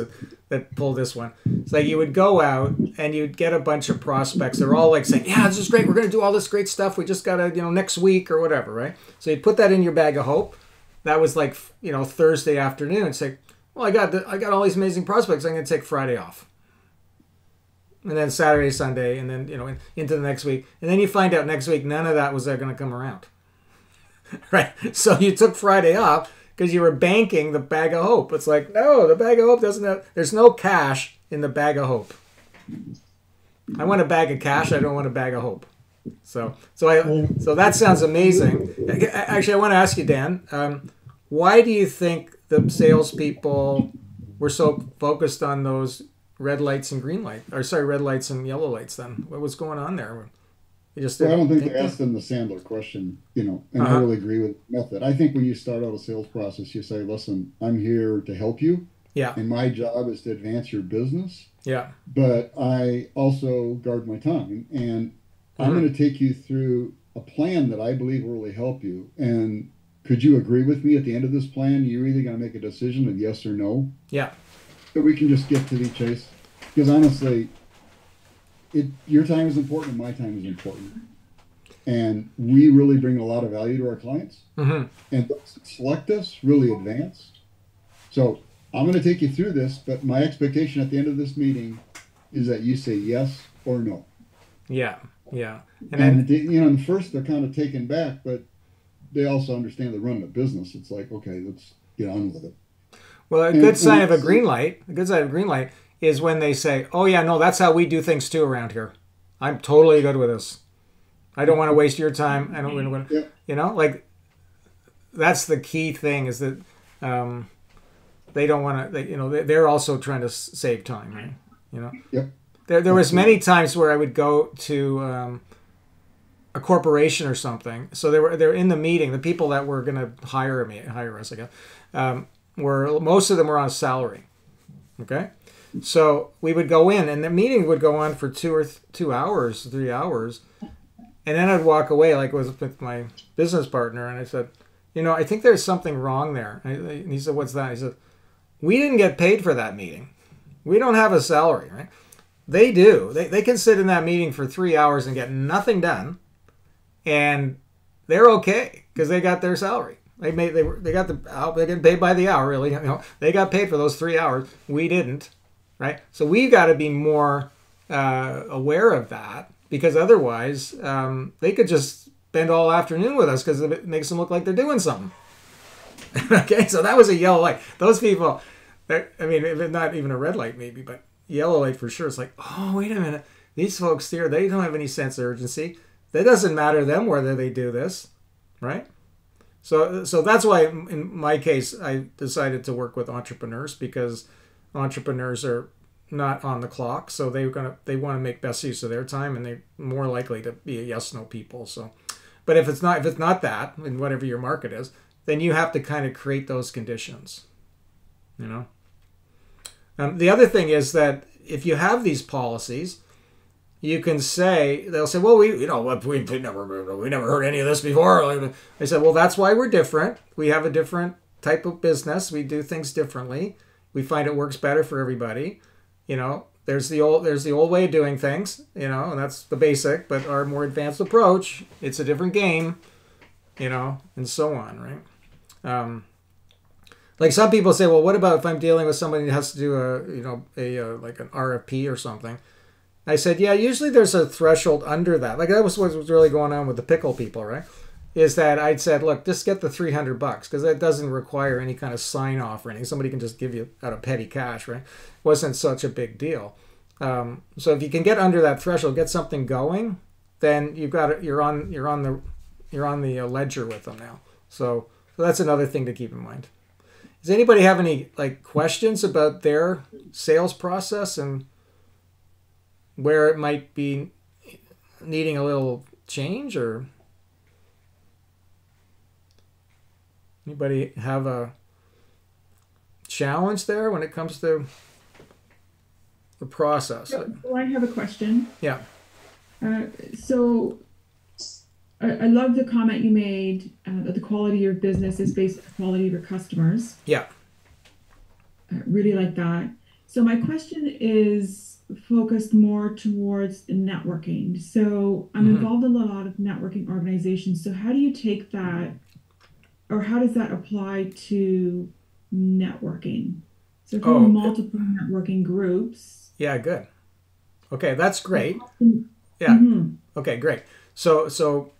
that pull this one. It's like you would go out and you'd get a bunch of prospects. They're all like saying, yeah, this is great. We're going to do all this great stuff. We just got to, next week or whatever, right? So you'd put that in your bag of hope. That was like, Thursday afternoon. It's like, well, I got all these amazing prospects. I'm going to take Friday off. And then Saturday, Sunday, and then, into the next week. And then you find out next week, none of that was going to come around. Right. So you took Friday off because you were banking the bag of hope. It's like, no, the bag of hope doesn't have, there's no cash in the bag of hope. I want a bag of cash. I don't want a bag of hope. So that sounds amazing. Actually, I want to ask you, Dan, why do you think the salespeople were so focused on those red lights and red lights and yellow lights then? What was going on there? I don't think they asked them the Sandler question, and I really agree with the method. I think when you start out a sales process, you say, listen, I'm here to help you. Yeah. And my job is to advance your business. Yeah. But I also guard my time. And I'm going to take you through a plan that I believe will really help you. And could you agree with me at the end of this plan? You're either going to make a decision of yes or no. Yeah. So we can just get to the chase. Because honestly, your time is important and my time is important. And we really bring a lot of value to our clients. And those that select us really advance. So I'm going to take you through this, but my expectation at the end of this meeting is that you say yes or no. Yeah. Yeah. And then, first they're kind of taken back, but they also understand they're running a business. It's like, okay, let's get on with it. Well, a good sign of a green light is when they say, oh yeah, no, that's how we do things too around here. I'm totally good with this. I don't want to waste your time. I don't want to, like that's the key thing is that they don't want to, they're also trying to save time, right? Yep. There was many times where I would go to a corporation or something. So they're in the meeting. The people that were going to hire us, I guess, most of them were on salary. Okay, so we would go in, and the meeting would go on for 2 hours, 3 hours, and then I'd walk away like it was with my business partner, and I said, I think there's something wrong there. And he said, what's that? He said, we didn't get paid for that meeting. We don't have a salary, right? They do. They can sit in that meeting for 3 hours and get nothing done, and they're okay because they got their salary. They're getting paid by the hour, really. They got paid for those 3 hours. We didn't, right? So we've got to be more aware of that because otherwise they could just spend all afternoon with us because it makes them look like they're doing something. Okay, so that was a yellow light. Those people, if not even a red light maybe, but yellow light for sure. It's like, oh, wait a minute. These folks here, they don't have any sense of urgency. That doesn't matter to them whether they do this, right? So that's why in my case, I decided to work with entrepreneurs because entrepreneurs are not on the clock. So they want to make best use of their time and they're more likely to be a yes/no people. So, but if it's not that, in whatever your market is, then you have to kind of create those conditions, The other thing is that if you have these policies, you can say, they'll say, well, we never heard any of this before. I said, well, that's why we're different. We have a different type of business. We do things differently. We find it works better for everybody. There's the old way of doing things, and that's the basic, but our more advanced approach, it's a different game, and so on, right? Like some people say, well, what about if I'm dealing with somebody that has to do like an RFP or something? I said, yeah, usually there's a threshold under that. Like that was what was really going on with the pickle people, right? Is that I'd said, look, just get the $300 because that doesn't require any kind of sign off or anything. Somebody can just give you out of petty cash, right? Wasn't such a big deal. So if you can get under that threshold, get something going, then you've got it. You're on the ledger with them now. So that's another thing to keep in mind. Does anybody have any like questions about their sales process and where it might be needing a little change, or anybody have a challenge there when it comes to the process? Well, I have a question. Yeah. So I love the comment you made that the quality of your business is based on the quality of your customers. Yeah. I really like that. So my question is focused more towards networking. So I'm involved in a lot of networking organizations. So how do you take that, or how does that apply to networking? So if you have multiple networking groups. Yeah, good. Okay, that's great. Yeah. Okay, great. So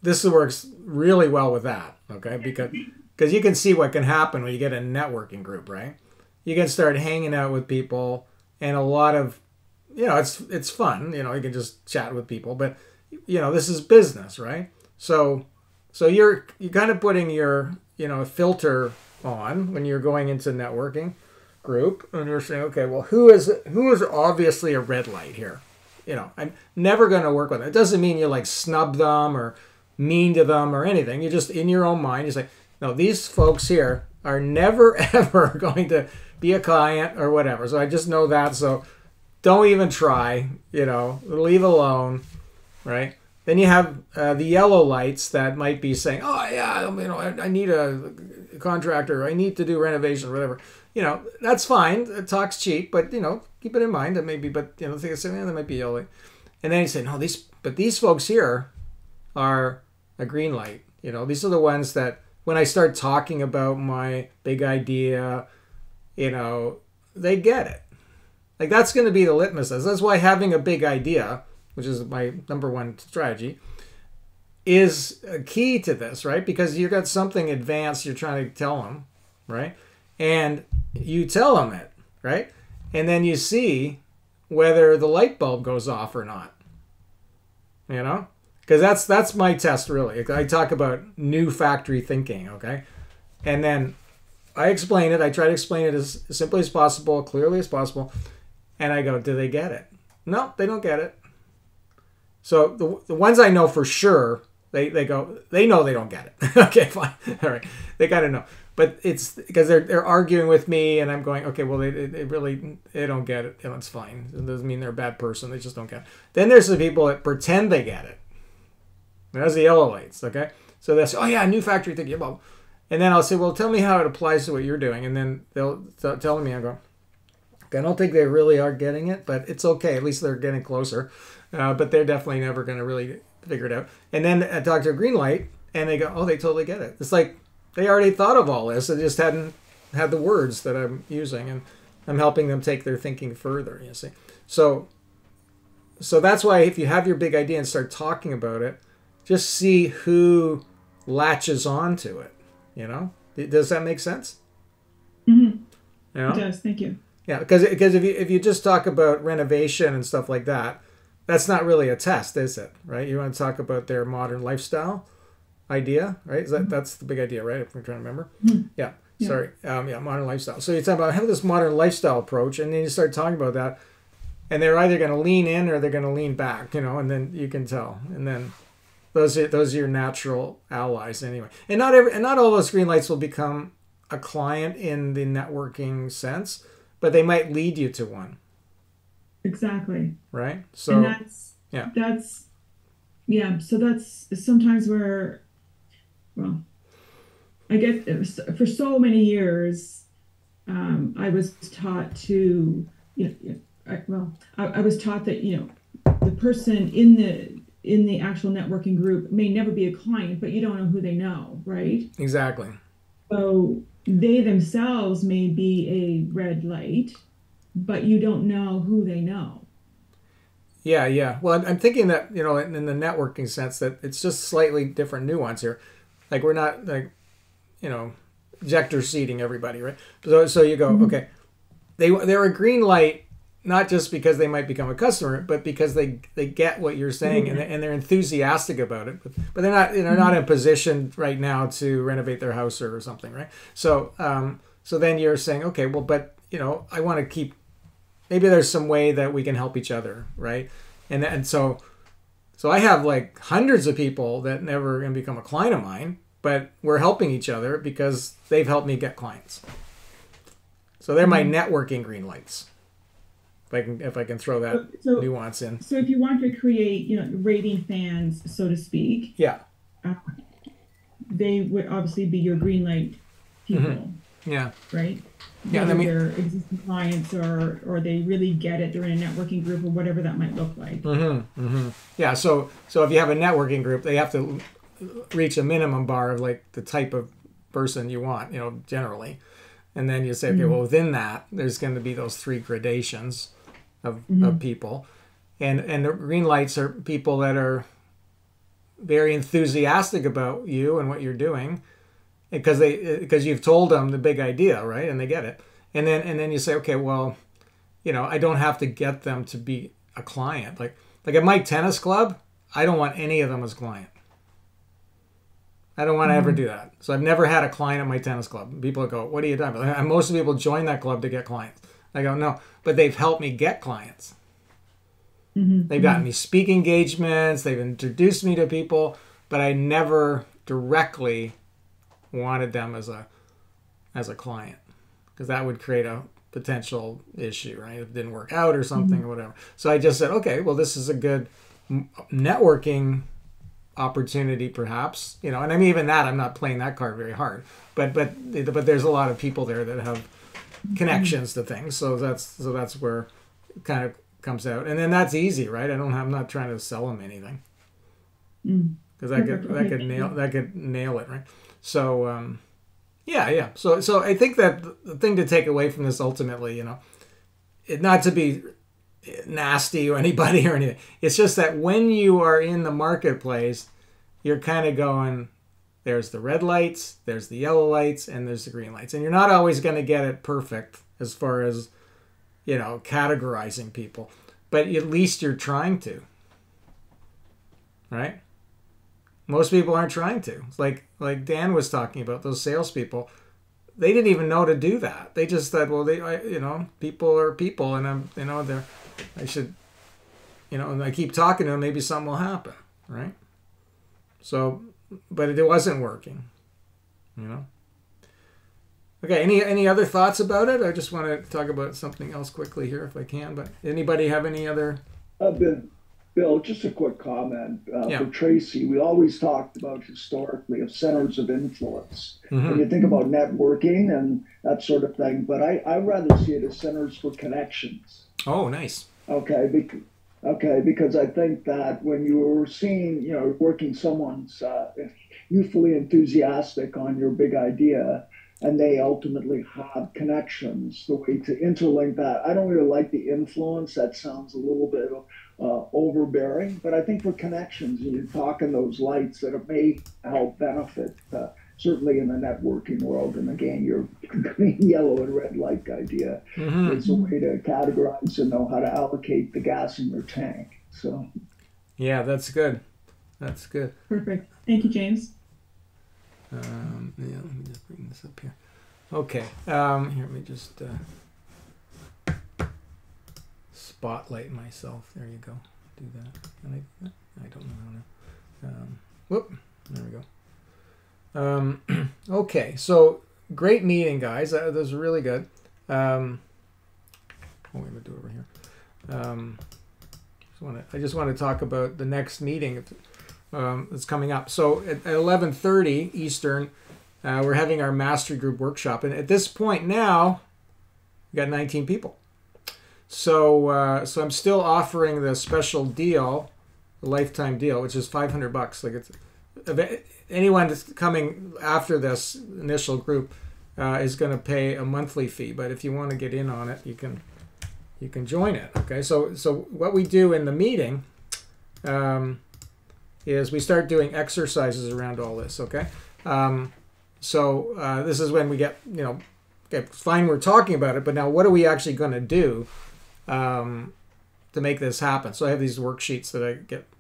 this works really well with that, okay? Because you can see what can happen when you get a networking group, right? You can start hanging out with people, and a lot of, it's fun. You can just chat with people, but this is business, right? So you're kind of putting your filter on when you're going into networking group, and you're saying, okay, well, who is obviously a red light here? I'm never going to work with them. It doesn't mean you like snub them or mean to them or anything. You just, in your own mind, you say, no, these folks here are never, ever going to be a client or whatever. So I just know that. So don't even try, leave alone, right? Then you have the yellow lights that might be saying, oh, yeah, I need a contractor. I need to do renovation or whatever. That's fine. Talk's cheap, but, keep it in mind that maybe, but, they say, that might be yellow. And then you say, no, these folks here are a green light. These are the ones that when I start talking about my big idea, they get it. Like that's going to be the litmus test. That's why having a big idea, which is my number one strategy, is a key to this, right? Because you've got something advanced you're trying to tell them, right? And you tell them it, right? And then you see whether the light bulb goes off or not. Because that's my test, really. I talk about new factory thinking, okay? And then I explain it. I try to explain it as simply as possible, clearly as possible. And I go, do they get it? No, they don't get it. So the ones I know for sure, they know they don't get it. Okay, fine. All right. They got to know. But it's because they're arguing with me, and I'm going, okay, well, they don't get it. It's fine. It doesn't mean they're a bad person. They just don't get it. Then there's the people that pretend they get it. That's the yellow lights, okay? So they'll say, oh, yeah, new factory thinking about. And then I'll say, well, tell me how it applies to what you're doing. And then they'll tell me, I go, okay, I don't think they really are getting it, but it's okay. At least they're getting closer. But they're definitely never going to really figure it out. And then I talk to a green light, and they go, oh, they totally get it. It's like they already thought of all this. They just hadn't had the words that I'm using, and I'm helping them take their thinking further, you see. So that's why if you have your big idea and start talking about it, just see who latches on to it, Does that make sense? Mm-hmm. It does. Thank you. Yeah, because if you just talk about renovation and stuff like that, that's not really a test, is it? Right? You want to talk about their modern lifestyle idea, right? That's the big idea, right? If we're trying to remember. Mm-hmm. Yeah. Sorry. Modern lifestyle. So you talk about have this modern lifestyle approach, and then you start talking about that, and they're either going to lean in or they're going to lean back, and then you can tell, and then. Those are your natural allies anyway. And not all those green lights will become a client in the networking sense, but they might lead you to one. Exactly. Right? So and so that's sometimes where, well, I guess for so many years, I was taught to, I was taught that, the person in the actual networking group may never be a client, but you don't know who they know, right? Exactly. So they themselves may be a red light, but you don't know who they know. Yeah, yeah. Well, I'm thinking that, in the networking sense, that it's just slightly different nuance here. Like we're not like, ejector seating everybody, right? So you go, okay, they're a green light, not just because they might become a customer, but because they get what you're saying and they're enthusiastic about it. But they're not in a position right now to renovate their house or something, right? So so then you're saying, okay, well, but I want to keep. Maybe there's some way that we can help each other, right? And so I have like hundreds of people that never going to become a client of mine, but we're helping each other because they've helped me get clients. So they're my networking green lights. If I can throw that nuance in. So if you want to create, raving fans, so to speak, yeah, they would obviously be your green light people. Yeah. Right? Yeah, Whether they're existing clients or they really get it, they're in a networking group or whatever that might look like. Yeah, so if you have a networking group, they have to reach a minimum bar of like the type of person you want, generally. And then you say, okay, well, within that, there's going to be those 3 gradations of people. And the green lights are people that are very enthusiastic about you and what you're doing because you've told them the big idea, right? And they get it. And then you say, okay, well, I don't have to get them to be a client. Like at my tennis club, I don't want any of them as client. I don't want to ever do that. So I've never had a client at my tennis club. People go, what are you doing? And most people join that club to get clients. I go, no, but they've helped me get clients. They've gotten me speaking engagements. They've introduced me to people, but I never directly wanted them as a client because that would create a potential issue, right? If it didn't work out or something or whatever. So I just said, okay, well, this is a good networking opportunity, perhaps, and I mean, even that, I'm not playing that card very hard, but there's a lot of people there that have connections to things, so that's where it kind of comes out, and then that's easy, right? I'm not trying to sell them anything because that could nail it, right? So yeah. So I think that the thing to take away from this ultimately, not to be nasty or anybody or anything. It's just that when you are in the marketplace, you're kind of going, there's the red lights, there's the yellow lights, and there's the green lights. And you're not always going to get it perfect as far as, categorizing people. But at least you're trying to. Right? Most people aren't trying to. It's like Dan was talking about, those salespeople. They didn't even know to do that. They just thought, well, people are people, and I should, and I keep talking to them, maybe something will happen, right? So, but it wasn't working, Okay, any other thoughts about it? I just want to talk about something else quickly here if I can, but anybody have any other? Bill, just a quick comment for Tracy. We always talked about historically of centers of influence. When you think about networking and that sort of thing, but I rather see it as centers for connections. Oh, nice. Okay, because I think that when you're seeing, working someone's youthfully enthusiastic on your big idea, and they ultimately have connections, the way to interlink that. I don't really like the influence. That sounds a little bit overbearing, but I think for connections, and you're talking those lights that it may help benefit, certainly in the networking world. And again, your green, yellow, and red light idea is a way to categorize and know how to allocate the gas in your tank. So, yeah, that's good. That's good. Perfect. Thank you, James. Let me just bring this up here. Okay. Here, let me just spotlight myself. There you go. Do that. Can I do that? I don't know how to. Whoop. There we go. Okay. So great meeting, guys. That was really good. What am I going to do over here? I just want to talk about the next meeting that's coming up. So at 11:30 Eastern, we're having our mastery group workshop, and at this point now, we got 19 people. So I'm still offering the special deal, the lifetime deal, which is $500. Like it's anyone that's coming after this initial group is going to pay a monthly fee. But if you want to get in on it, you can you can join it. Okay, so what we do in the meeting is we start doing exercises around all this. Okay, this is when we get, okay, fine, we're talking about it, but now what are we actually going to do to make this happen? So I have these worksheets that I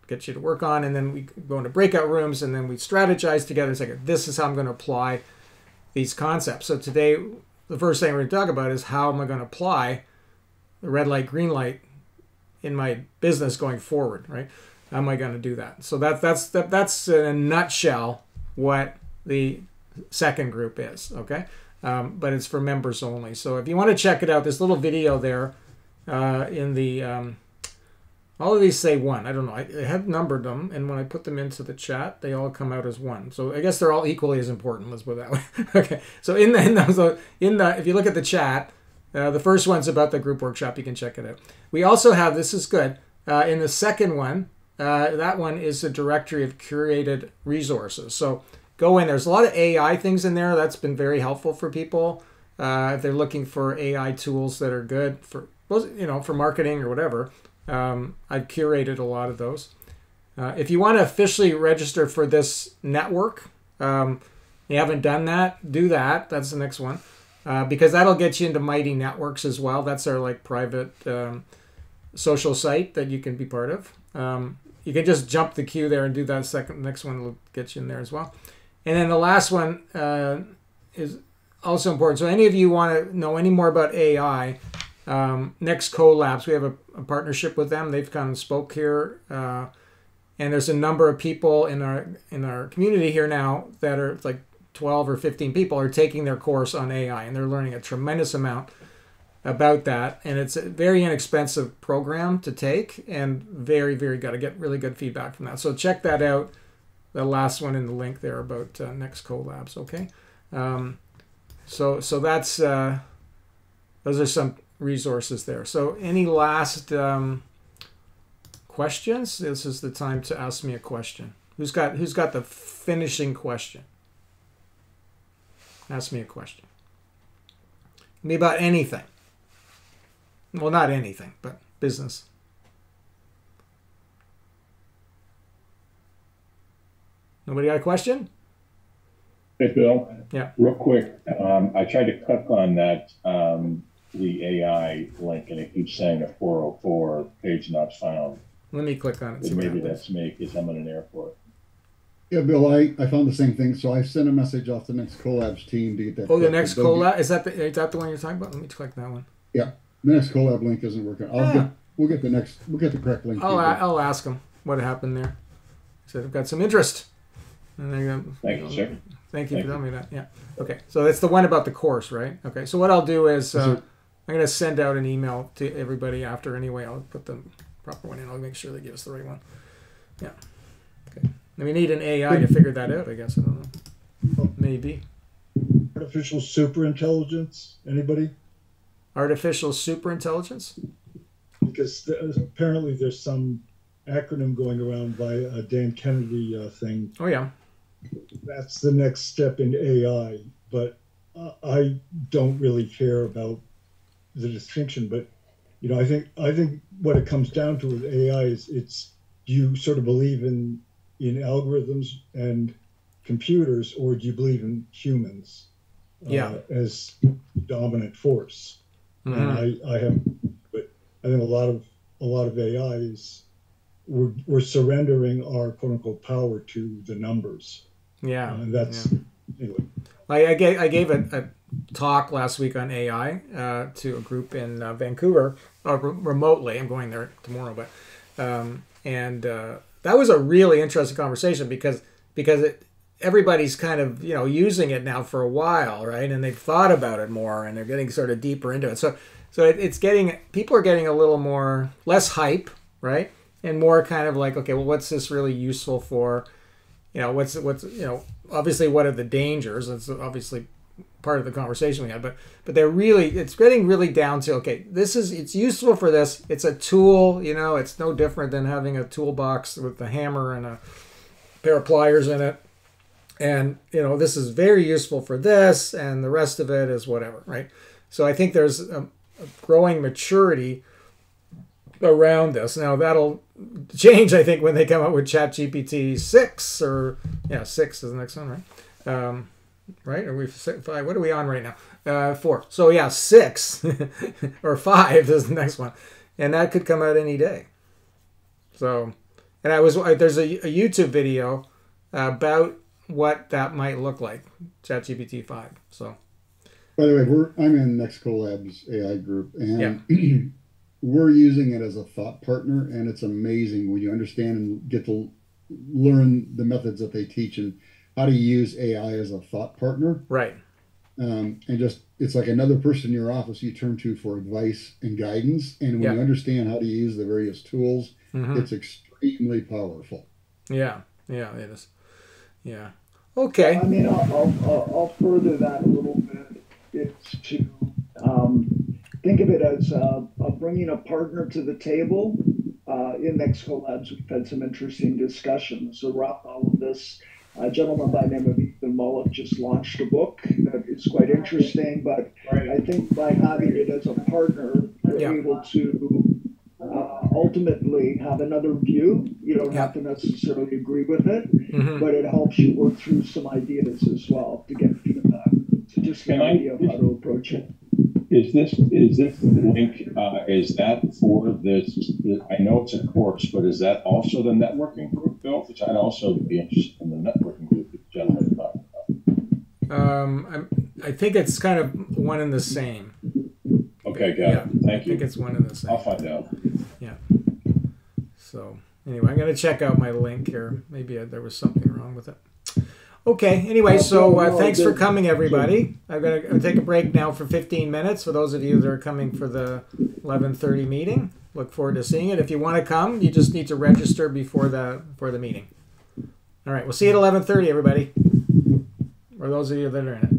get you to work on, and then we go into breakout rooms, and then we strategize together. It's like, this is how I'm going to apply these concepts. So today, the first thing we're going to talk about is how am I going to apply the red light, green light in my business going forward, right? How am I going to do that? So that's in a nutshell what the second group is, okay? But it's for members only. So if you want to check it out, this little video there in the all of these say 1. I don't know. I have numbered them, and when I put them into the chat, they all come out as 1. So I guess they're all equally as important. Let's put it that way. Okay. So if you look at the chat, the first one's about the group workshop. You can check it out. We also have, this is good, in the second one, that one is a directory of curated resources. So go in. There's a lot of AI things in there. That's been very helpful for people if they're looking for AI tools that are good for, for marketing or whatever. I've curated a lot of those. If you want to officially register for this network, you haven't done that, do that. That's the next one. Because that'll get you into Mighty Networks as well. That's our private social site that you can be part of. You can just jump the queue there and do that next one will get you in there as well. And then the last one is also important. So any of you want to know any more about AI, Next Collabs, we have a partnership with them. They've come and spoke here, and there's a number of people in our community here now that are 12 or 15 people are taking their course on AI, and they're learning a tremendous amount about that. And it's a very inexpensive program to take, and very, very good. I get really good feedback from that. So check that out. The last one in the link there about Next Collabs. Okay, so that's those are some resources there. So any last questions? This is the time to ask me a question. Who's got the finishing question? Ask me a question. It can be about anything. Well, not anything, but business. Nobody got a question? Hey, Bill. Yeah. Real quick, I tried to click on that the AI link, and it keeps saying a 404 page not found. Let me click on it. Maybe that's me because I'm in an airport. Yeah, Bill, I found the same thing, so I sent a message off the Next Collabs team to get that. Oh, the Next Collab, is that the one you're talking about? Let me click that one. Yeah, the Next Collab link isn't working. We'll get the correct link. I'll ask them what happened there. So I've got some interest. And Thank you, sir. Thank you for telling me that. Yeah. Okay. So that's the one about the course, right? Okay. So what I'll do is I'm going to send out an email to everybody after anyway. I'll put the proper one in. I'll make sure they give us the right one. Yeah. Okay. And we need an AI to figure that out, I guess. I don't know. Maybe. Artificial superintelligence. Anybody? Artificial superintelligence? Because apparently there's some acronym going around by a Dan Kennedy thing. Oh, yeah. That's the next step in AI, but I don't really care about the distinction. But I think what it comes down to with AI is do you sort of believe in algorithms and computers, or do you believe in humans as dominant force? Mm-hmm. But I think a lot of AI is we're surrendering our quote unquote power to the numbers. Yeah, and that's anyway. I gave a talk last week on AI to a group in Vancouver, remotely. I'm going there tomorrow, but that was a really interesting conversation because everybody's kind of using it now for a while, right? And they've thought about it more, and they're getting sort of deeper into it. So it's getting, people are getting a little more less hype, right? And more kind of like, okay, well, what's this really useful for? What's obviously what are the dangers? That's obviously part of the conversation we had, but it's getting really down to, okay, it's useful for this. It's a tool, it's no different than having a toolbox with a hammer and a pair of pliers in it. And, this is very useful for this, and the rest of it is whatever, right? So I think there's growing maturity around this. Now that'll change, I think, when they come out with ChatGPT 6 or 6 is the next one, right? Right? Are we 5? What are we on right now? 4. So yeah, 6 or 5 is the next one, and that could come out any day. So, and there's a YouTube video about what that might look like, ChatGPT 5. So, by the way, I'm in Nexco Labs AI group, and we're using it as a thought partner, and it's amazing when you understand and get to learn the methods that they teach and how to use AI as a thought partner. Right. And just, it's like another person in your office you turn to for advice and guidance. And when you understand how to use the various tools, it's extremely powerful. Yeah, it is. Yeah. Okay. I mean, I'll further that a little bit. It's to think of it as bringing a partner to the table. In Nexco Labs, we've had some interesting discussions around all of this. A gentleman by the name of Ethan Mullet just launched a book that is quite interesting, but I think by having it as a partner, you're able to ultimately have another view. You don't have to necessarily agree with it, but it helps you work through some ideas as well to get feedback. So just an idea of how to approach it. Is this link, is that for this, I know it's a course, but is that also the networking group, Bill? Which I'd also be interested in the networking group that the gentleman talked about. I think it's kind of one and the same. Okay, got it. Thank you. I think it's one and the same. I'll find out. Yeah. So anyway, I'm going to check out my link here. Maybe there was something wrong with it. Okay, anyway, so thanks for coming, everybody. I'm going to take a break now for 15 minutes for those of you that are coming for the 11:30 meeting. Look forward to seeing it. If you want to come, you just need to register before the meeting. All right, we'll see you at 11:30, everybody, or those of you that are in it.